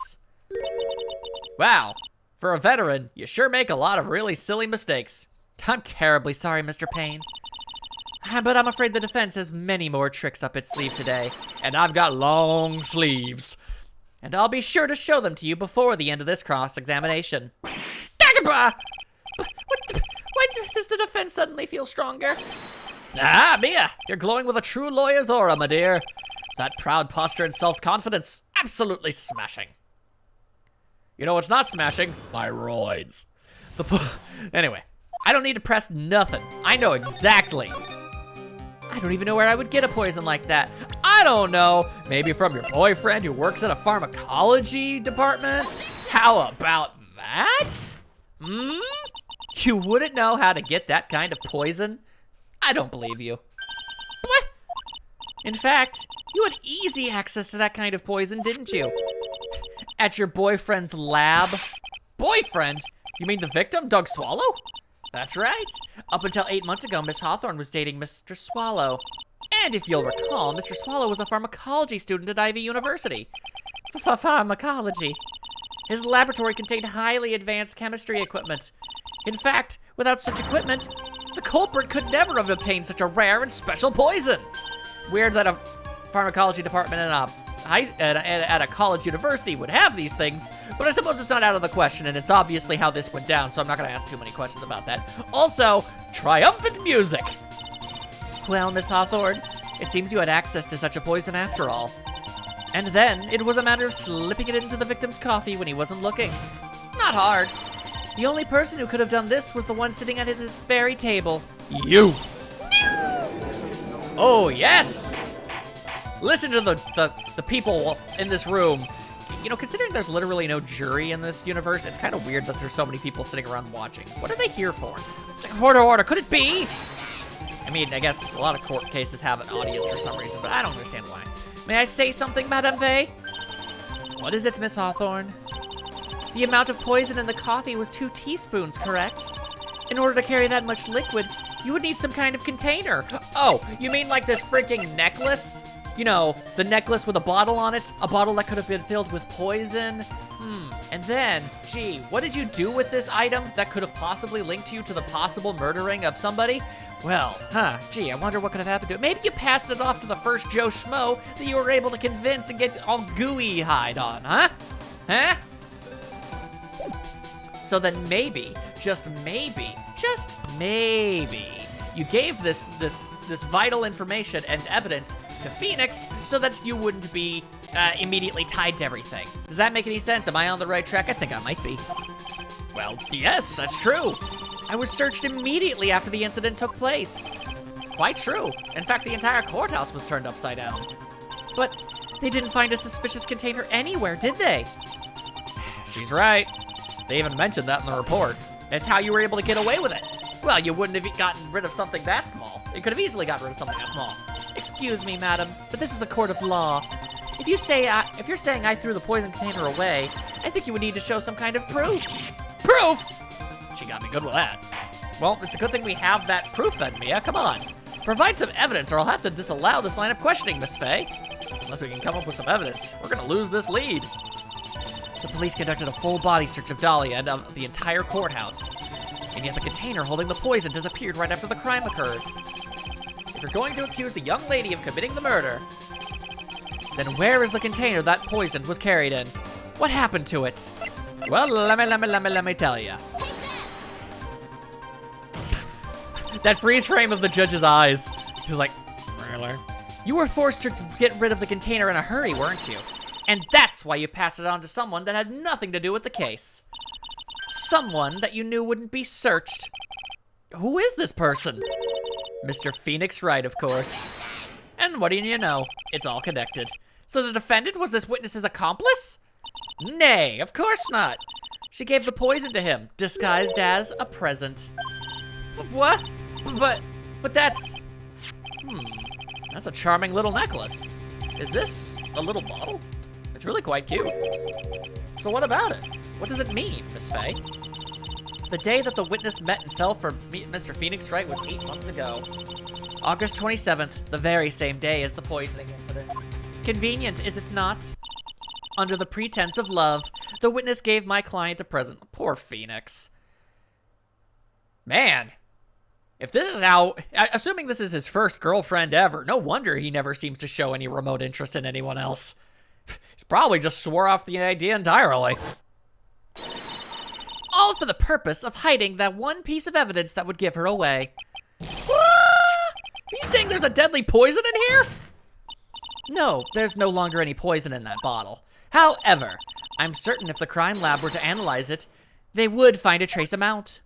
Wow, for a veteran, you sure make a lot of really silly mistakes. I'm terribly sorry, Mr. Payne. But I'm afraid the defense has many more tricks up its sleeve today. And I've got long sleeves. And I'll be sure to show them to you before the end of this cross-examination. Why does the defense suddenly feel stronger? Ah, Mia, you're glowing with a true lawyer's aura, my dear. That proud posture and self-confidence, absolutely smashing. You know what's not smashing? My roids. Anyway, I don't need to press nothing. I know exactly. I don't even know where I would get a poison like that. I don't know. Maybe from your boyfriend who works at a pharmacology department? How about that? You wouldn't know how to get that kind of poison? I don't believe you. What? In fact, you had easy access to that kind of poison, didn't you? At your boyfriend's lab? Boyfriend? You mean the victim, Doug Swallow? That's right. Up until 8 months ago, Miss Hawthorne was dating Mr. Swallow. And if you'll recall, Mr. Swallow was a pharmacology student at Ivy University. Pharmacology. His laboratory contained highly advanced chemistry equipment. In fact, without such equipment, the culprit could never have obtained such a rare and special poison. Weird that a pharmacology department at a college university would have these things, but I suppose it's not out of the question, and it's obviously how this went down, so I'm not gonna ask too many questions about that. Also, triumphant music. Well, Miss Hawthorne, it seems you had access to such a poison after all. And then, it was a matter of slipping it into the victim's coffee when he wasn't looking. Not hard. The only person who could have done this was the one sitting at this very table. You! Oh, yes! Listen to the people in this room. You know, considering there's literally no jury in this universe, it's kind of weird that there's so many people sitting around watching. What are they here for? Order, could it be? I mean, I guess a lot of court cases have an audience for some reason, but I don't understand why. May I say something, Madame Vey? What is it, Miss Hawthorne? The amount of poison in the coffee was 2 teaspoons, correct? In order to carry that much liquid, you would need some kind of container. Oh, you mean like this freaking necklace? You know, the necklace with a bottle on it? A bottle that could have been filled with poison? And then, gee, what did you do with this item that could have possibly linked you to the possible murdering of somebody? Well, gee, I wonder what could have happened to it. Maybe you passed it off to the first Joe Schmo that you were able to convince and get all gooey-eyed on, huh? Huh? So then maybe, just maybe, you gave this vital information and evidence to Phoenix so that you wouldn't be immediately tied to everything. Does that make any sense? Am I on the right track? I think I might be. Well, yes, that's true. I was searched immediately after the incident took place. Quite true. In fact, the entire courthouse was turned upside down. But they didn't find a suspicious container anywhere, did they? She's right. They even mentioned that in the report. That's how you were able to get away with it. Well, you wouldn't have gotten rid of something that small. You could have easily gotten rid of something that small. Excuse me, madam, but this is a court of law. If you're saying I threw the poison container away, I think you would need to show some kind of proof. Proof? She got me good with that. Well, it's a good thing we have that proof then, Mia. Come on. Provide some evidence or I'll have to disallow this line of questioning, Miss Faye. Unless we can come up with some evidence, we're gonna lose this lead. The police conducted a full body search of Dahlia and of the entire courthouse. And yet the container holding the poison disappeared right after the crime occurred. If you're going to accuse the young lady of committing the murder, then where is the container that poison was carried in? What happened to it? well, let me tell you. That freeze frame of the judge's eyes. He's like, really? You were forced to get rid of the container in a hurry, weren't you? And that's why you passed it on to someone that had nothing to do with the case. Someone that you knew wouldn't be searched. Who is this person? Mr. Phoenix Wright, of course. And what do you know? It's all connected. So the defendant was this witness's accomplice? Nay, of course not. She gave the poison to him, disguised as a present. What? But that's... That's a charming little necklace. Is this a little bottle? It's really quite cute. So what about it? What does it mean, Miss Faye? The day that the witness met and fell for Mr. Phoenix Wright was 8 months ago. August 27th, the very same day as the poisoning incident. Convenient, is it not? Under the pretense of love, the witness gave my client a present. Poor Phoenix. Man, if this is how... Assuming this is his first girlfriend ever, no wonder he never seems to show any remote interest in anyone else. He's probably just swore off the idea entirely. All for the purpose of hiding that one piece of evidence that would give her away. What? Are you saying there's a deadly poison in here? No, there's no longer any poison in that bottle. However, I'm certain if the crime lab were to analyze it, they would find a trace amount.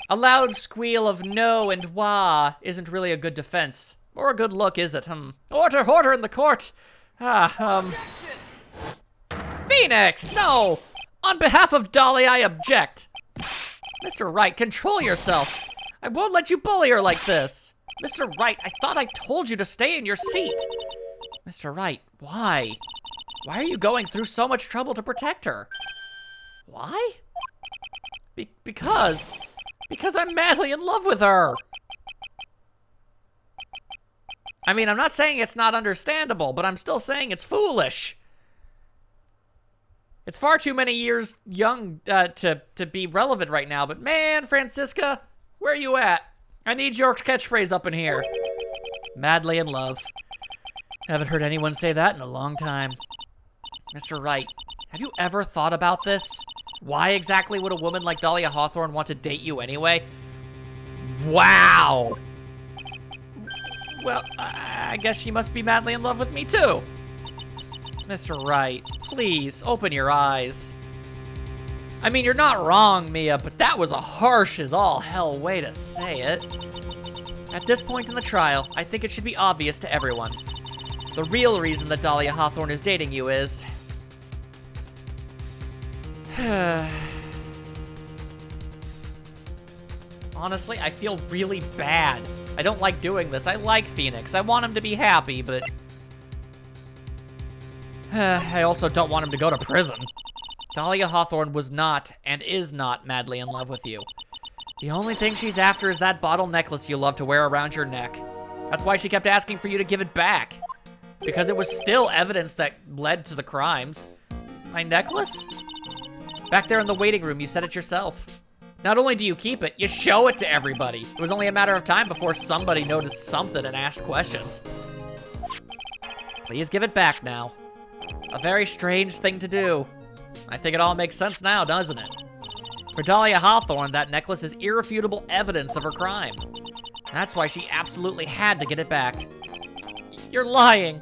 A loud squeal of no and wah isn't really a good defense. Or a good look, is it? Order in the court. Phoenix, no! On behalf of Dolly, I object. Mr. Wright, control yourself. I won't let you bully her like this. Mr. Wright, I thought I told you to stay in your seat. Mr. Wright, why? Why are you going through so much trouble to protect her? Why? Because I'm madly in love with her. I mean, I'm not saying it's not understandable, but I'm still saying it's foolish. It's far too many years young to be relevant right now, but man, Francisca, where are you at? I need your catchphrase up in here. Madly in love. Haven't heard anyone say that in a long time. Mr. Wright, have you ever thought about this? Why exactly would a woman like Dahlia Hawthorne want to date you anyway? Wow! Well, I guess she must be madly in love with me too. Mr. Wright, please, open your eyes. I mean, you're not wrong, Mia, but that was a harsh as all hell way to say it. At this point in the trial, I think it should be obvious to everyone. The real reason that Dahlia Hawthorne is dating you is... Honestly, I feel really bad. I don't like doing this. I like Phoenix. I want him to be happy, but... I also don't want him to go to prison. Dahlia Hawthorne was not, and is not, madly in love with you. The only thing she's after is that bottle necklace you love to wear around your neck. That's why she kept asking for you to give it back. Because it was still evidence that led to the crimes. My necklace? Back there in the waiting room, you said it yourself. Not only do you keep it, you show it to everybody. It was only a matter of time before somebody noticed something and asked questions. Please give it back now. A very strange thing to do. I think it all makes sense now, doesn't it? For Dahlia Hawthorne, that necklace is irrefutable evidence of her crime. That's why she absolutely had to get it back. You're lying.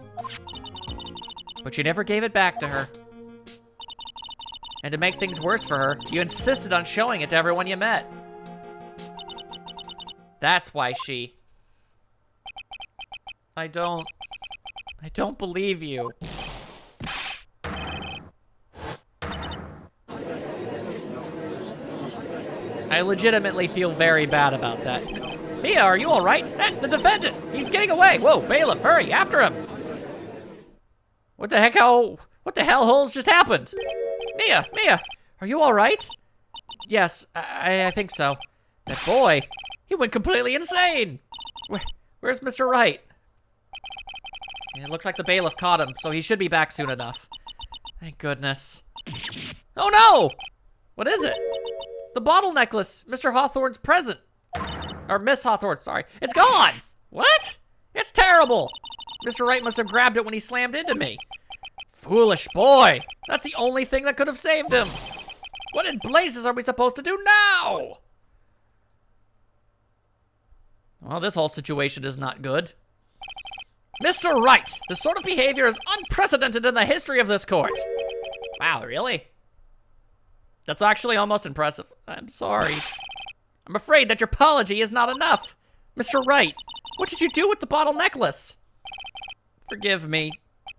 But you never gave it back to her. And to make things worse for her, you insisted on showing it to everyone you met. That's why she... I don't believe you. I legitimately feel very bad about that. Mia, are you all right? The defendant! He's getting away! Whoa, bailiff, hurry, after him! What the hell holes just happened? Mia, are you all right? Yes, I think so. That boy, he went completely insane! Where's Mr. Wright? It looks like the bailiff caught him, so he should be back soon enough. Thank goodness. Oh no! What is it? The bottle necklace, Mr. Hawthorne's present. Or Miss Hawthorne, sorry. It's gone! What? It's terrible! Mr. Wright must have grabbed it when he slammed into me. Foolish boy! That's the only thing that could have saved him! What in blazes are we supposed to do now? Well, this whole situation is not good. Mr. Wright, this sort of behavior is unprecedented in the history of this court. Wow, really? That's actually almost impressive. I'm sorry. I'm afraid that your apology is not enough. Mr. Wright, what did you do with the bottle necklace? Forgive me.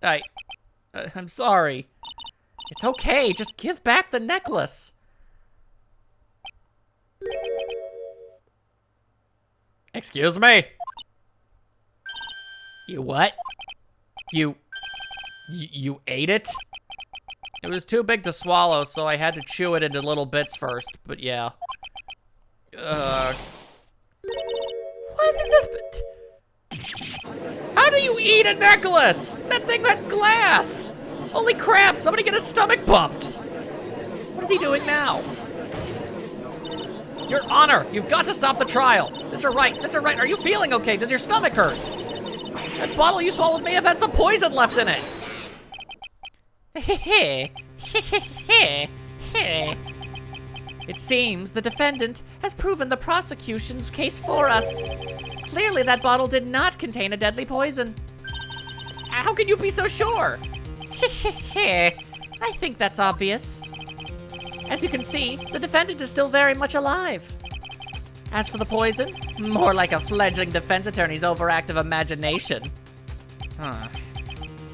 I'm sorry. It's okay, just give back the necklace. Excuse me? You what? You ate it? It was too big to swallow, so I had to chew it into little bits first, but yeah. What the... How do you eat a necklace? That thing had glass! Holy crap, somebody get his stomach bumped! What is he doing now? Your Honor, you've got to stop the trial. Mr. Wright, are you feeling okay? Does your stomach hurt? That bottle you swallowed may have had some poison left in it. It seems the defendant has proven the prosecution's case for us. Clearly that bottle did not contain a deadly poison. How can you be so sure? I think that's obvious. As you can see, the defendant is still very much alive. As for the poison, more like a fledgling defense attorney's overactive imagination.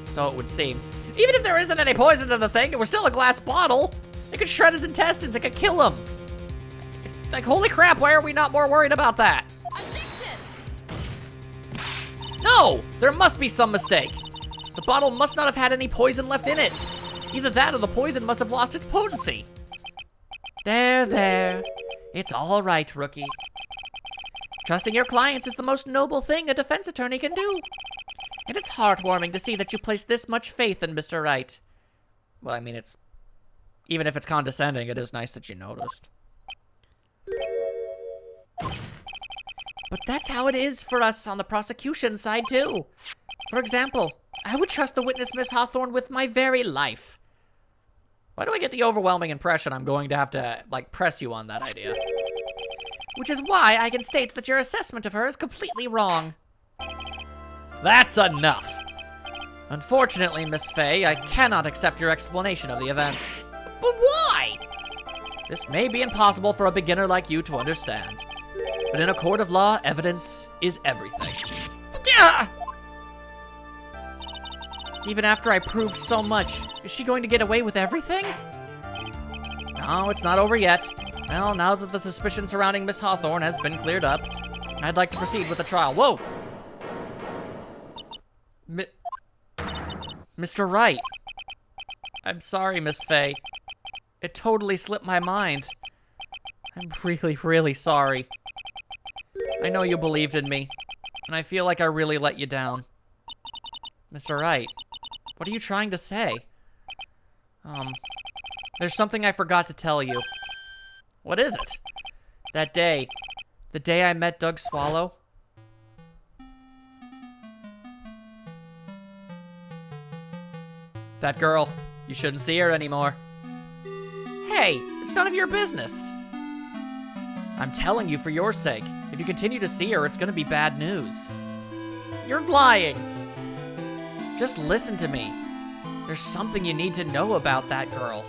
So it would seem. Even if there isn't any poison in the thing, it was still a glass bottle. It could shred his intestines, it could kill him. Like, holy crap, why are we not more worried about that? No, there must be some mistake. The bottle must not have had any poison left in it. Either that or the poison must have lost its potency. There. It's all right, rookie. Trusting your clients is the most noble thing a defense attorney can do. And it's heartwarming to see that you place this much faith in Mr. Wright. Well, I mean, even if it's condescending, it is nice that you noticed. But that's how it is for us on the prosecution side, too. For example, I would trust the witness, Miss Hawthorne, with my very life. Why do I get the overwhelming impression I'm going to have to, press you on that idea? Which is why I can state that your assessment of her is completely wrong. That's enough. Unfortunately, Miss Fay, I cannot accept your explanation of the events. But why? This may be impossible for a beginner like you to understand. But in a court of law, evidence is everything. Even after I proved so much, is she going to get away with everything? No, it's not over yet. Well, now that the suspicion surrounding Miss Hawthorne has been cleared up, I'd like to proceed with the trial. Whoa! Mr. Wright. I'm sorry, Miss Fay. It totally slipped my mind. I'm really, really sorry. I know you believed in me, and I feel like I really let you down. Mr. Wright, what are you trying to say? There's something I forgot to tell you. What is it? That day, the day I met Doug Swallow. That girl, you shouldn't see her anymore. Hey, it's none of your business. I'm telling you for your sake. If you continue to see her, it's gonna be bad news. You're lying. Just listen to me. There's something you need to know about that girl.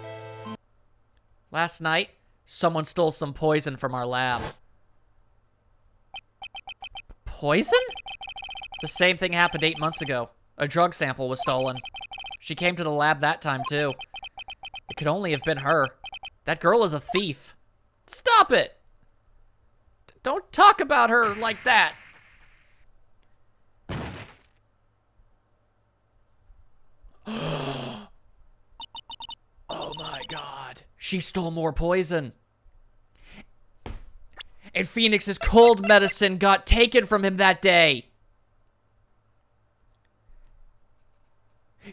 Last night, someone stole some poison from our lab. Poison? The same thing happened 8 months ago. A drug sample was stolen. She came to the lab that time, too. It could only have been her. That girl is a thief. Stop it! Don't talk about her like that. Oh my god. She stole more poison. And Phoenix's cold medicine got taken from him that day.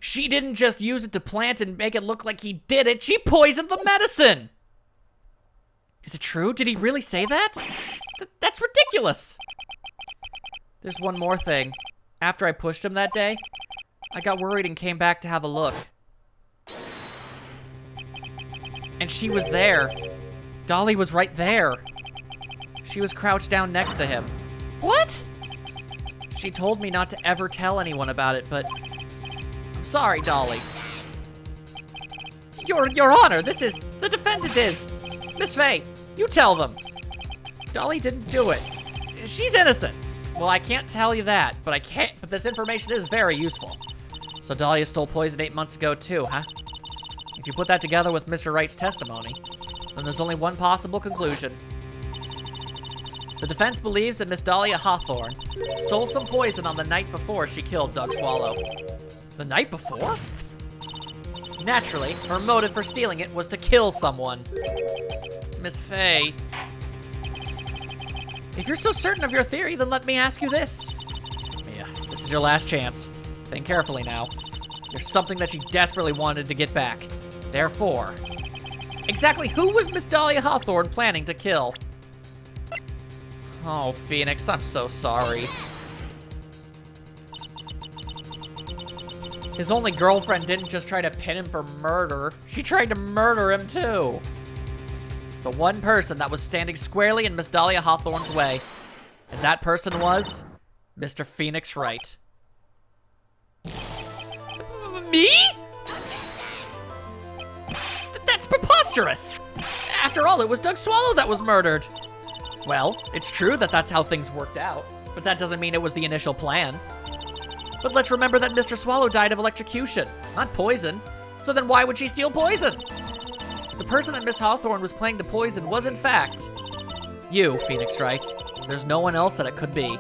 She didn't just use it to plant and make it look like he did it. She poisoned the medicine. Is it true? Did he really say that? That's ridiculous. There's one more thing. After I pushed him that day, I got worried and came back to have a look. And she was there. Dolly was right there. She was crouched down next to him. What? She told me not to ever tell anyone about it, but I'm sorry, Dolly. Your Honor, this is, the defendant is. Miss Faye, you tell them. Dolly didn't do it. She's innocent. Well, I can't tell you that, but this information is very useful. So Dahlia stole poison 8 months ago too, huh? If you put that together with Mr. Wright's testimony, then there's only one possible conclusion. The defense believes that Miss Dahlia Hawthorne stole some poison on the night before she killed Doug Swallow. The night before? Naturally, her motive for stealing it was to kill someone. Miss Faye. If you're so certain of your theory, then let me ask you this. Mia, this is your last chance. Think carefully now. There's something that you desperately wanted to get back. Therefore, exactly who was Miss Dahlia Hawthorne planning to kill? Oh, Phoenix, I'm so sorry. His only girlfriend didn't just try to pin him for murder. She tried to murder him, too. The one person that was standing squarely in Miss Dahlia Hawthorne's way. And that person was Mr. Phoenix Wright. Me? That's preposterous! After all, it was Doug Swallow that was murdered. Well, it's true that that's how things worked out, but that doesn't mean it was the initial plan. But let's remember that Mr. Swallow died of electrocution, not poison. So then why would she steal poison? The person that Miss Hawthorne was planning to poison was in fact you, Phoenix Wright. There's no one else that it could be.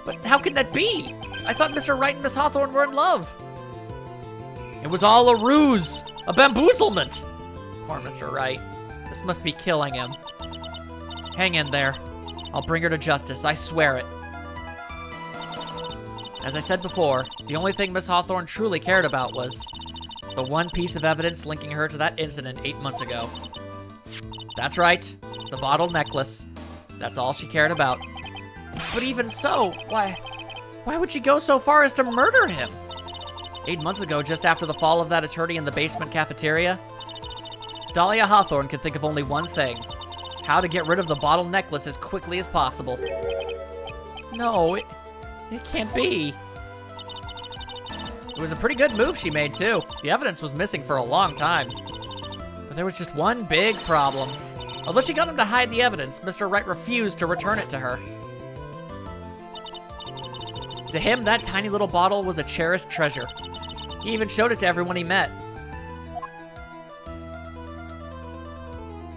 But how could that be? I thought Mr. Wright and Miss Hawthorne were in love. It was all a ruse, a bamboozlement. Poor Mr. Wright. This must be killing him. Hang in there. I'll bring her to justice, I swear it. As I said before, the only thing Miss Hawthorne truly cared about was the one piece of evidence linking her to that incident 8 months ago. That's right, the bottle necklace. That's all she cared about. But even so, why would she go so far as to murder him? 8 months ago, just after the fall of that attorney in the basement cafeteria, Dahlia Hawthorne could think of only one thing: how to get rid of the bottle necklace as quickly as possible. No, it can't be. It was a pretty good move she made, too. The evidence was missing for a long time. But there was just one big problem. Although she got him to hide the evidence, Mr. Wright refused to return it to her. To him, that tiny little bottle was a cherished treasure. He even showed it to everyone he met.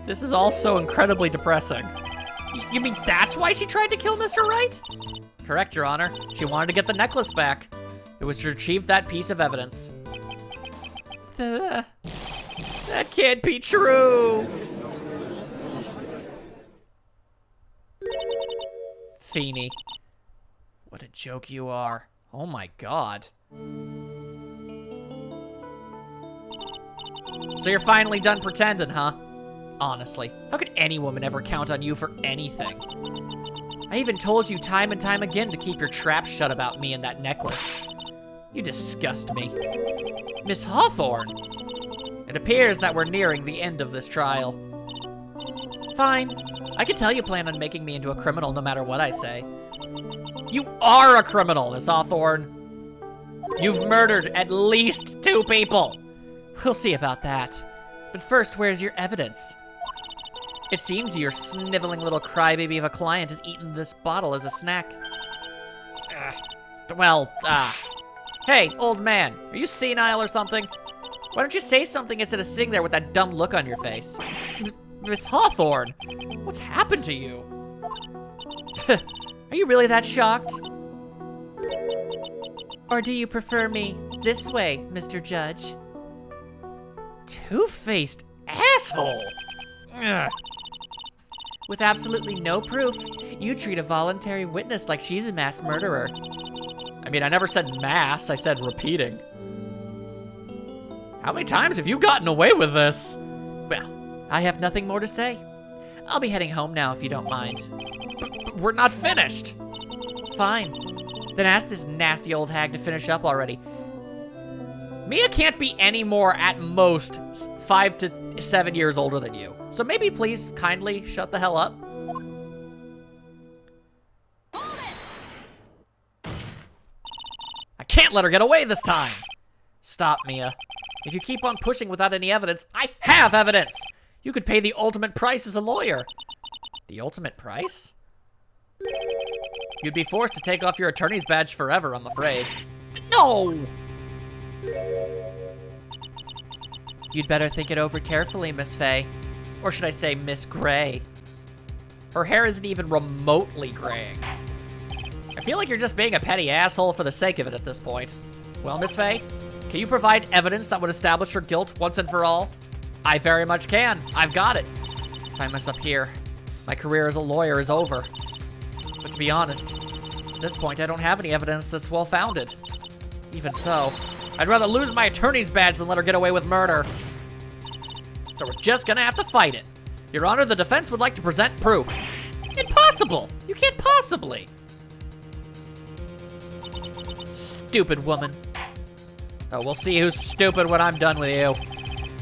This is all so incredibly depressing. You mean that's why she tried to kill Mr. Wright? Correct, Your Honor. She wanted to get the necklace back. It was to retrieve that piece of evidence. That can't be true. Feeny. What a joke you are. Oh my god. So you're finally done pretending, huh? Honestly, how could any woman ever count on you for anything? I even told you time and time again to keep your trap shut about me and that necklace. You disgust me. Miss Hawthorne! It appears that we're nearing the end of this trial. Fine. I can tell you plan on making me into a criminal no matter what I say. You are a criminal, Miss Hawthorne. You've murdered at least 2 people. We'll see about that. But first, where's your evidence? It seems your sniveling little crybaby of a client has eaten this bottle as a snack. Hey, old man, are you senile or something? Why don't you say something instead of sitting there with that dumb look on your face? Miss Hawthorne, what's happened to you? Are you really that shocked? Or do you prefer me this way, Mr. Judge? Two-faced asshole! Ugh. With absolutely no proof, you treat a voluntary witness like she's a mass murderer. I mean, I never said mass, I said repeating. How many times have you gotten away with this? Well, I have nothing more to say. I'll be heading home now if you don't mind. But we're not finished. Fine. Then ask this nasty old hag to finish up already. Mia can't be any more, at most, 5 to 7 years older than you. So maybe please kindly shut the hell up. I can't let her get away this time. Stop, Mia. If you keep on pushing without any evidence, I have evidence. You could pay the ultimate price as a lawyer. The ultimate price? You'd be forced to take off your attorney's badge forever, I'm afraid. No! You'd better think it over carefully, Miss Faye. Or should I say Miss Gray? Her hair isn't even remotely graying. I feel like you're just being a petty asshole for the sake of it at this point. Well, Miss Faye, can you provide evidence that would establish her guilt once and for all? I very much can. I've got it. If I mess up here, my career as a lawyer is over. But to be honest, at this point, I don't have any evidence that's well-founded. Even so, I'd rather lose my attorney's badge than let her get away with murder. So we're just gonna have to fight it. Your Honor, the defense would like to present proof. Impossible! You can't possibly. Stupid woman. Oh, we'll see who's stupid when I'm done with you.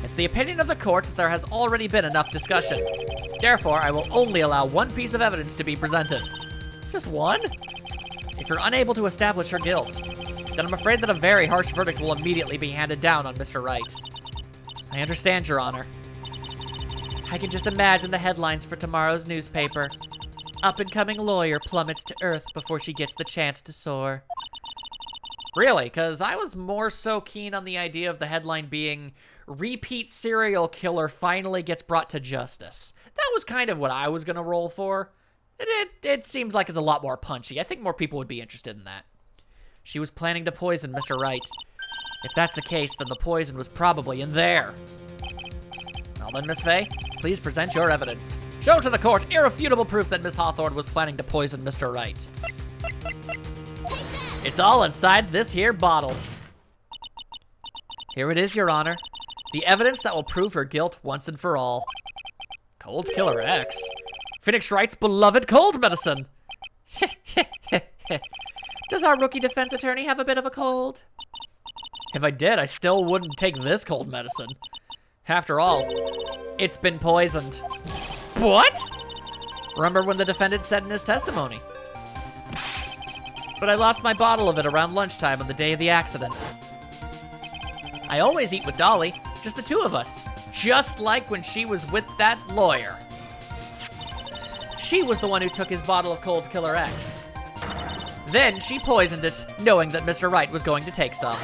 It's the opinion of the court that there has already been enough discussion. Therefore, I will only allow one piece of evidence to be presented. Just one? If you're unable to establish her guilt, then I'm afraid that a very harsh verdict will immediately be handed down on Mr. Wright. I understand, Your Honor. I can just imagine the headlines for tomorrow's newspaper. Up-and-coming lawyer plummets to earth before she gets the chance to soar. Really? Because I was more so keen on the idea of the headline being, repeat serial killer finally gets brought to justice. That was kind of what I was going to roll for. It seems like it's a lot more punchy. I think more people would be interested in that. She was planning to poison Mr. Wright. If that's the case, then the poison was probably in there. Well then, Miss Faye, please present your evidence. Show to the court irrefutable proof that Miss Hawthorne was planning to poison Mr. Wright. It's all inside this here bottle. Here it is, Your Honor. The evidence that will prove her guilt once and for all. Cold Killer X? Phoenix Wright's beloved cold medicine. Does our rookie defense attorney have a bit of a cold? If I did, I still wouldn't take this cold medicine. After all, it's been poisoned. What? Remember when the defendant said in his testimony? But I lost my bottle of it around lunchtime on the day of the accident. I always eat with Dolly, just the 2 of us. Just like when she was with that lawyer. She was the one who took his bottle of Cold Killer X. Then she poisoned it, knowing that Mr. Wright was going to take some.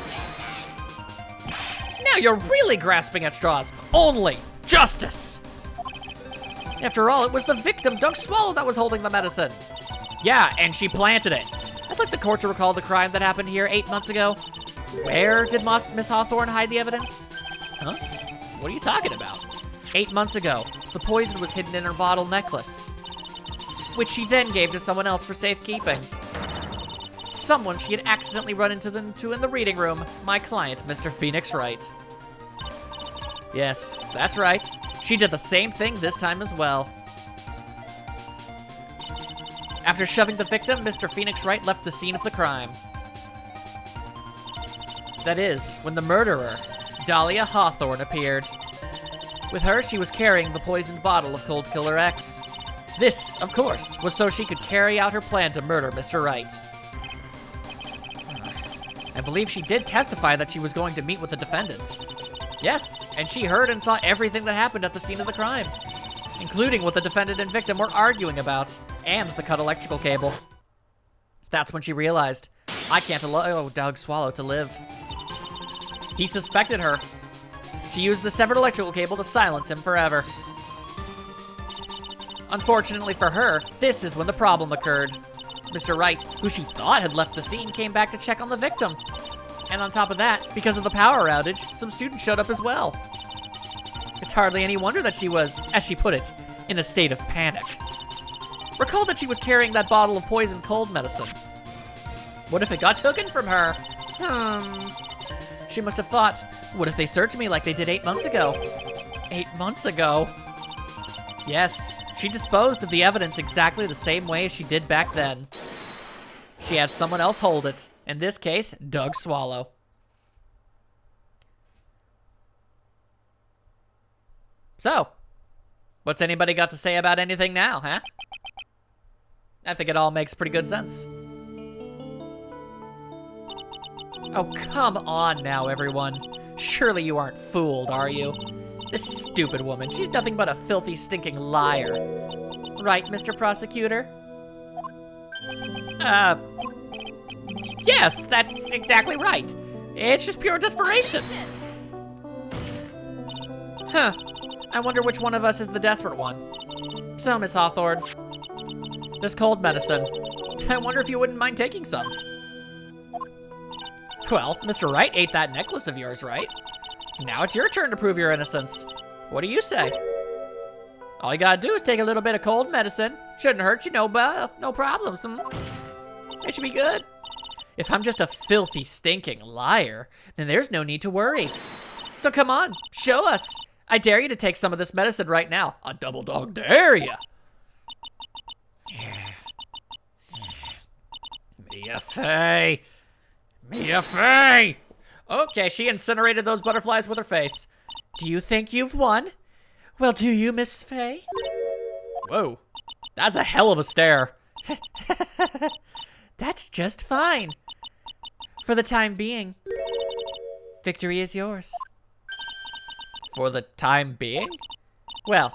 Now you're really grasping at straws. Only justice! After all, it was the victim, Doug Swallow, that was holding the medicine. Yeah, and she planted it. I'd like the court to recall the crime that happened here 8 months ago. Where did Miss Hawthorne hide the evidence? Huh? What are you talking about? 8 months ago, the poison was hidden in her bottle necklace, which she then gave to someone else for safekeeping. Someone she had accidentally run into in the reading room, my client, Mr. Phoenix Wright. Yes, that's right. She did the same thing this time as well. After shoving the victim, Mr. Phoenix Wright left the scene of the crime. That is, when the murderer, Dahlia Hawthorne, appeared. With her, she was carrying the poisoned bottle of Cold Killer X. This, of course, was so she could carry out her plan to murder Mr. Wright. I believe she did testify that she was going to meet with the defendant. Yes, and she heard and saw everything that happened at the scene of the crime, including what the defendant and victim were arguing about, and the cut electrical cable. That's when she realized, I can't allow Doug Swallow to live. He suspected her. She used the severed electrical cable to silence him forever. Unfortunately for her, this is when the problem occurred. Mr. Wright, who she thought had left the scene, came back to check on the victim. And on top of that, because of the power outage, some students showed up as well. It's hardly any wonder that she was, as she put it, in a state of panic. Recall that she was carrying that bottle of poison cold medicine. What if it got taken from her? She must have thought, what if they searched me like they did 8 months ago? 8 months ago? Yes, she disposed of the evidence exactly the same way as she did back then. She had someone else hold it. In this case, Doug Swallow. So, what's anybody got to say about anything now, huh? I think it all makes pretty good sense. Oh, come on now, everyone. Surely you aren't fooled, are you? This stupid woman, she's nothing but a filthy, stinking liar. Right, Mr. Prosecutor? Yes, that's exactly right. It's just pure desperation. Huh. I wonder which one of us is the desperate one. So, Miss Hawthorne, this cold medicine, I wonder if you wouldn't mind taking some. Well, Mr. Wright ate that necklace of yours, right? Now it's your turn to prove your innocence. What do you say? All you gotta do is take a little bit of cold medicine. Shouldn't hurt you, no problems. It should be good. If I'm just a filthy, stinking liar, then there's no need to worry. So come on, show us. I dare you to take some of this medicine right now. A double dog dare ya. Mia Fey. Mia Fey! Okay, she incinerated those butterflies with her face. Do you think you've won? Well, do you, Miss Fey? Whoa, that's a hell of a stare. That's just fine. For the time being, victory is yours. For the time being? Well,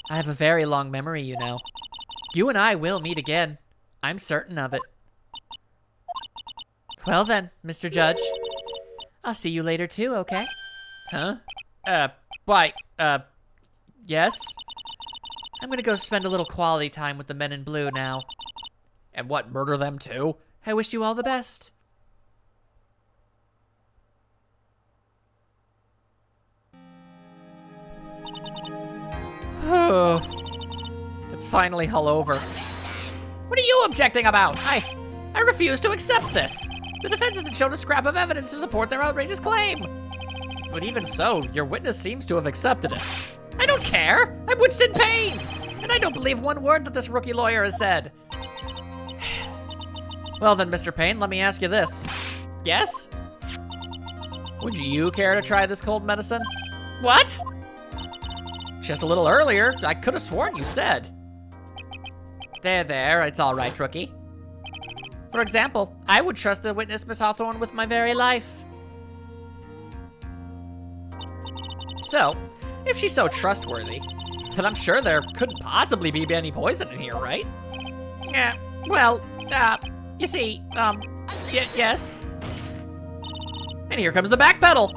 I have a very long memory, you know. You and I will meet again. I'm certain of it. Well then, Mr. Judge, I'll see you later too, okay? Huh? Why, yes? I'm gonna go spend a little quality time with the men in blue now. And what, murder them too? I wish you all the best. It's finally all over. What are you objecting about? I refuse to accept this. The defense hasn't shown a scrap of evidence to support their outrageous claim. But even so, your witness seems to have accepted it. I don't care. I'm Winston Payne. And I don't believe one word that this rookie lawyer has said. Well then, Mr. Payne, let me ask you this. Yes? Would you care to try this cold medicine? What? Just a little earlier, I could have sworn you said. There, it's all right, rookie. For example, I would trust the witness, Miss Hawthorne, with my very life. So, if she's so trustworthy, then I'm sure there couldn't possibly be any poison in here, right? Yeah, well, you see, yes. And here comes the back pedal.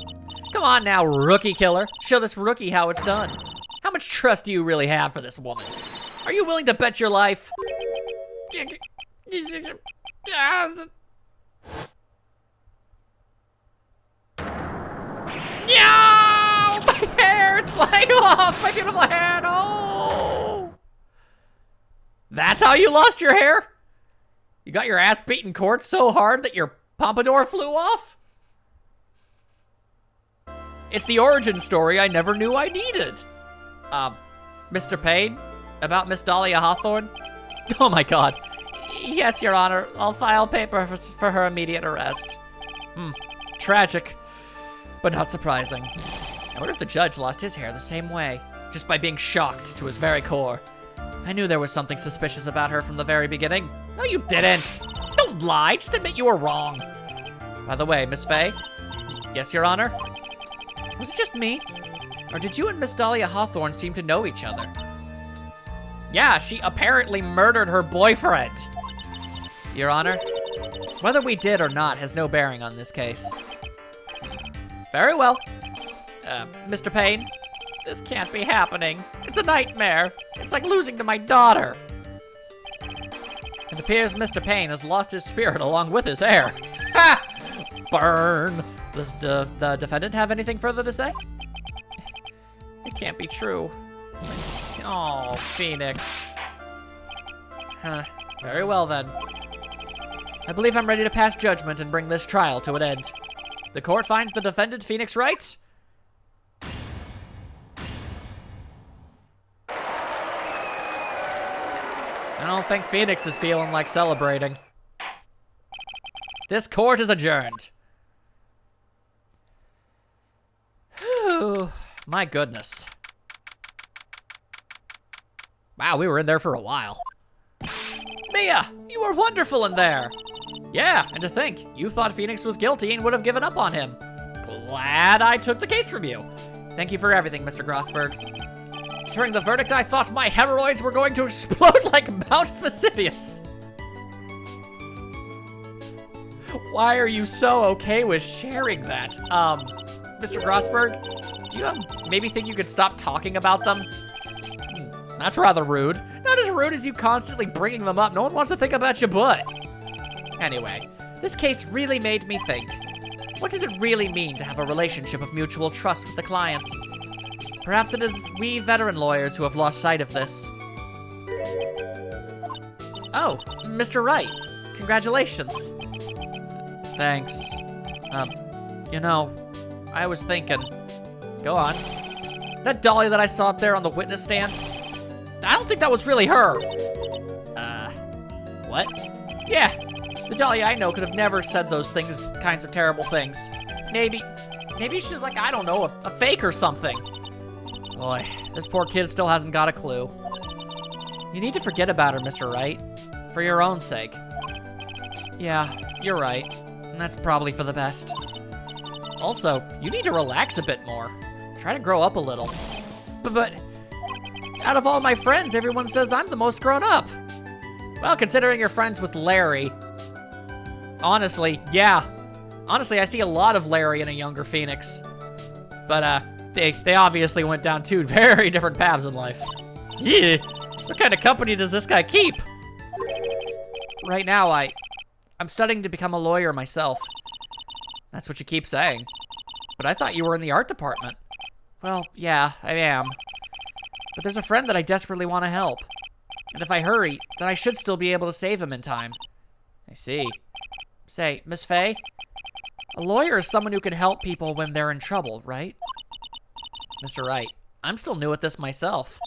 Come on now, rookie killer. Show this rookie how it's done. How much trust do you really have for this woman? Are you willing to bet your life? No! My hair is flying off! My beautiful hair, no! That's how you lost your hair? You got your ass beat in court so hard that your pompadour flew off? It's the origin story I never knew I needed. Mr. Payne? About Miss Dahlia Hawthorne? Oh my god. Yes, Your Honor. I'll file papers for her immediate arrest. Tragic, but not surprising. I wonder if the judge lost his hair the same way, just by being shocked to his very core. I knew there was something suspicious about her from the very beginning. No, you didn't. Don't lie. Just admit you were wrong. By the way, Miss Faye. Yes, Your Honor? Was it just me? Or did you and Miss Dahlia Hawthorne seem to know each other? Yeah, she apparently murdered her boyfriend. Your Honor, whether we did or not has no bearing on this case. Very well. Mr. Payne, this can't be happening. It's a nightmare. It's like losing to my daughter. It appears Mr. Payne has lost his spirit along with his heir. Ha! Burn. Does the defendant have anything further to say? It can't be true. Oh, Phoenix. Huh. Very well then. I believe I'm ready to pass judgment and bring this trial to an end. The court finds the defendant Phoenix right. I don't think Phoenix is feeling like celebrating. This court is adjourned. Whew. My goodness. Wow, we were in there for a while. Mia, you were wonderful in there. Yeah, and to think, you thought Phoenix was guilty and would have given up on him. Glad I took the case from you. Thank you for everything, Mr. Grossberg. During the verdict, I thought my hemorrhoids were going to explode like Mount Vesuvius. Why are you so okay with sharing that? Mr. Grossberg, do you maybe think you could stop talking about them? That's rather rude. Not as rude as you constantly bringing them up. No one wants to think about your butt. Anyway, this case really made me think. What does it really mean to have a relationship of mutual trust with the client? Perhaps it is we veteran lawyers who have lost sight of this. Oh, Mr. Wright. Congratulations. Thanks. You know, I was thinking. Go on. That dolly that I saw up there on the witness stand? I don't think that was really her. What? Yeah, the dolly I know could have never said those kinds of terrible things. Maybe she was like, I don't know, a fake or something. Boy, this poor kid still hasn't got a clue. You need to forget about her, Mr. Wright. For your own sake. Yeah, you're right. And that's probably for the best. Also, you need to relax a bit more. Try to grow up a little. But out of all my friends, everyone says I'm the most grown up. Well, considering you're friends with Larry. Honestly, yeah. Honestly, I see a lot of Larry in a younger Phoenix. But, they obviously went down two very different paths in life. Yeah, what kind of company does this guy keep? Right now, I'm studying to become a lawyer myself. That's what you keep saying. But I thought you were in the art department. Well, yeah, I am. But there's a friend that I desperately want to help. And if I hurry, then I should still be able to save him in time. I see. Say, Miss Faye, a lawyer is someone who can help people when they're in trouble, right? Mr. Wright, I'm still new at this myself.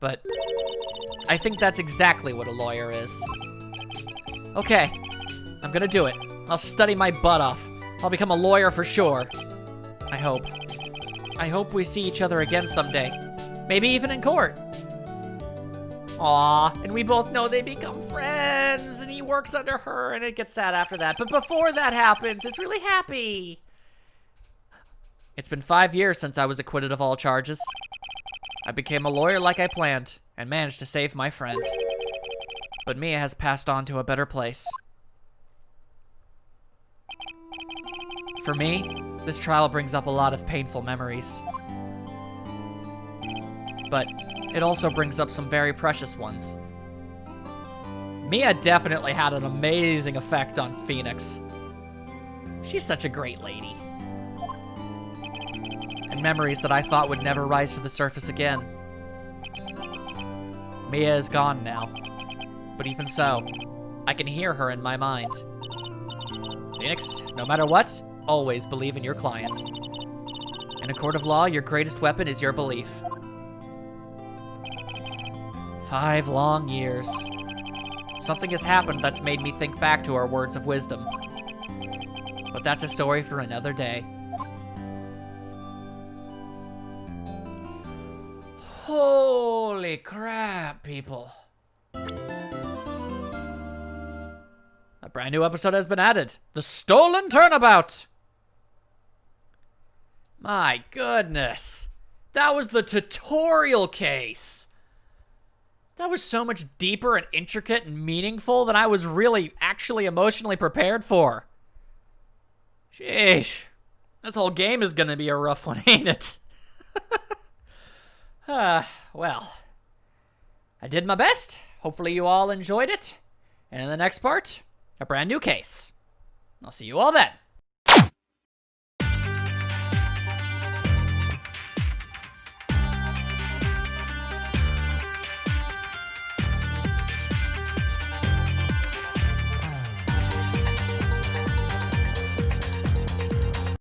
But I think that's exactly what a lawyer is. Okay, I'm gonna do it. I'll study my butt off. I'll become a lawyer for sure. I hope. I hope we see each other again someday. Maybe even in court. Aw, and we both know they become friends, and he works under her, and it gets sad after that. But before that happens, it's really happy. It's been 5 years since I was acquitted of all charges. I became a lawyer like I planned, and managed to save my friend. But Mia has passed on to a better place. For me, this trial brings up a lot of painful memories. But it also brings up some very precious ones. Mia definitely had an amazing effect on Phoenix. She's such a great lady. And memories that I thought would never rise to the surface again. Mia is gone now. But even so, I can hear her in my mind. Phoenix, no matter what, always believe in your client. In a court of law, your greatest weapon is your belief. 5 long years. Something has happened that's made me think back to our words of wisdom. But that's a story for another day. Holy Holy crap, people. A brand new episode has been added. The Stolen Turnabout. My goodness. That was the tutorial case. That was so much deeper and intricate and meaningful than I was really actually emotionally prepared for. Sheesh. This whole game is gonna be a rough one, ain't it? Well. I did my best. Hopefully you all enjoyed it. And in the next part, a brand new case. I'll see you all then.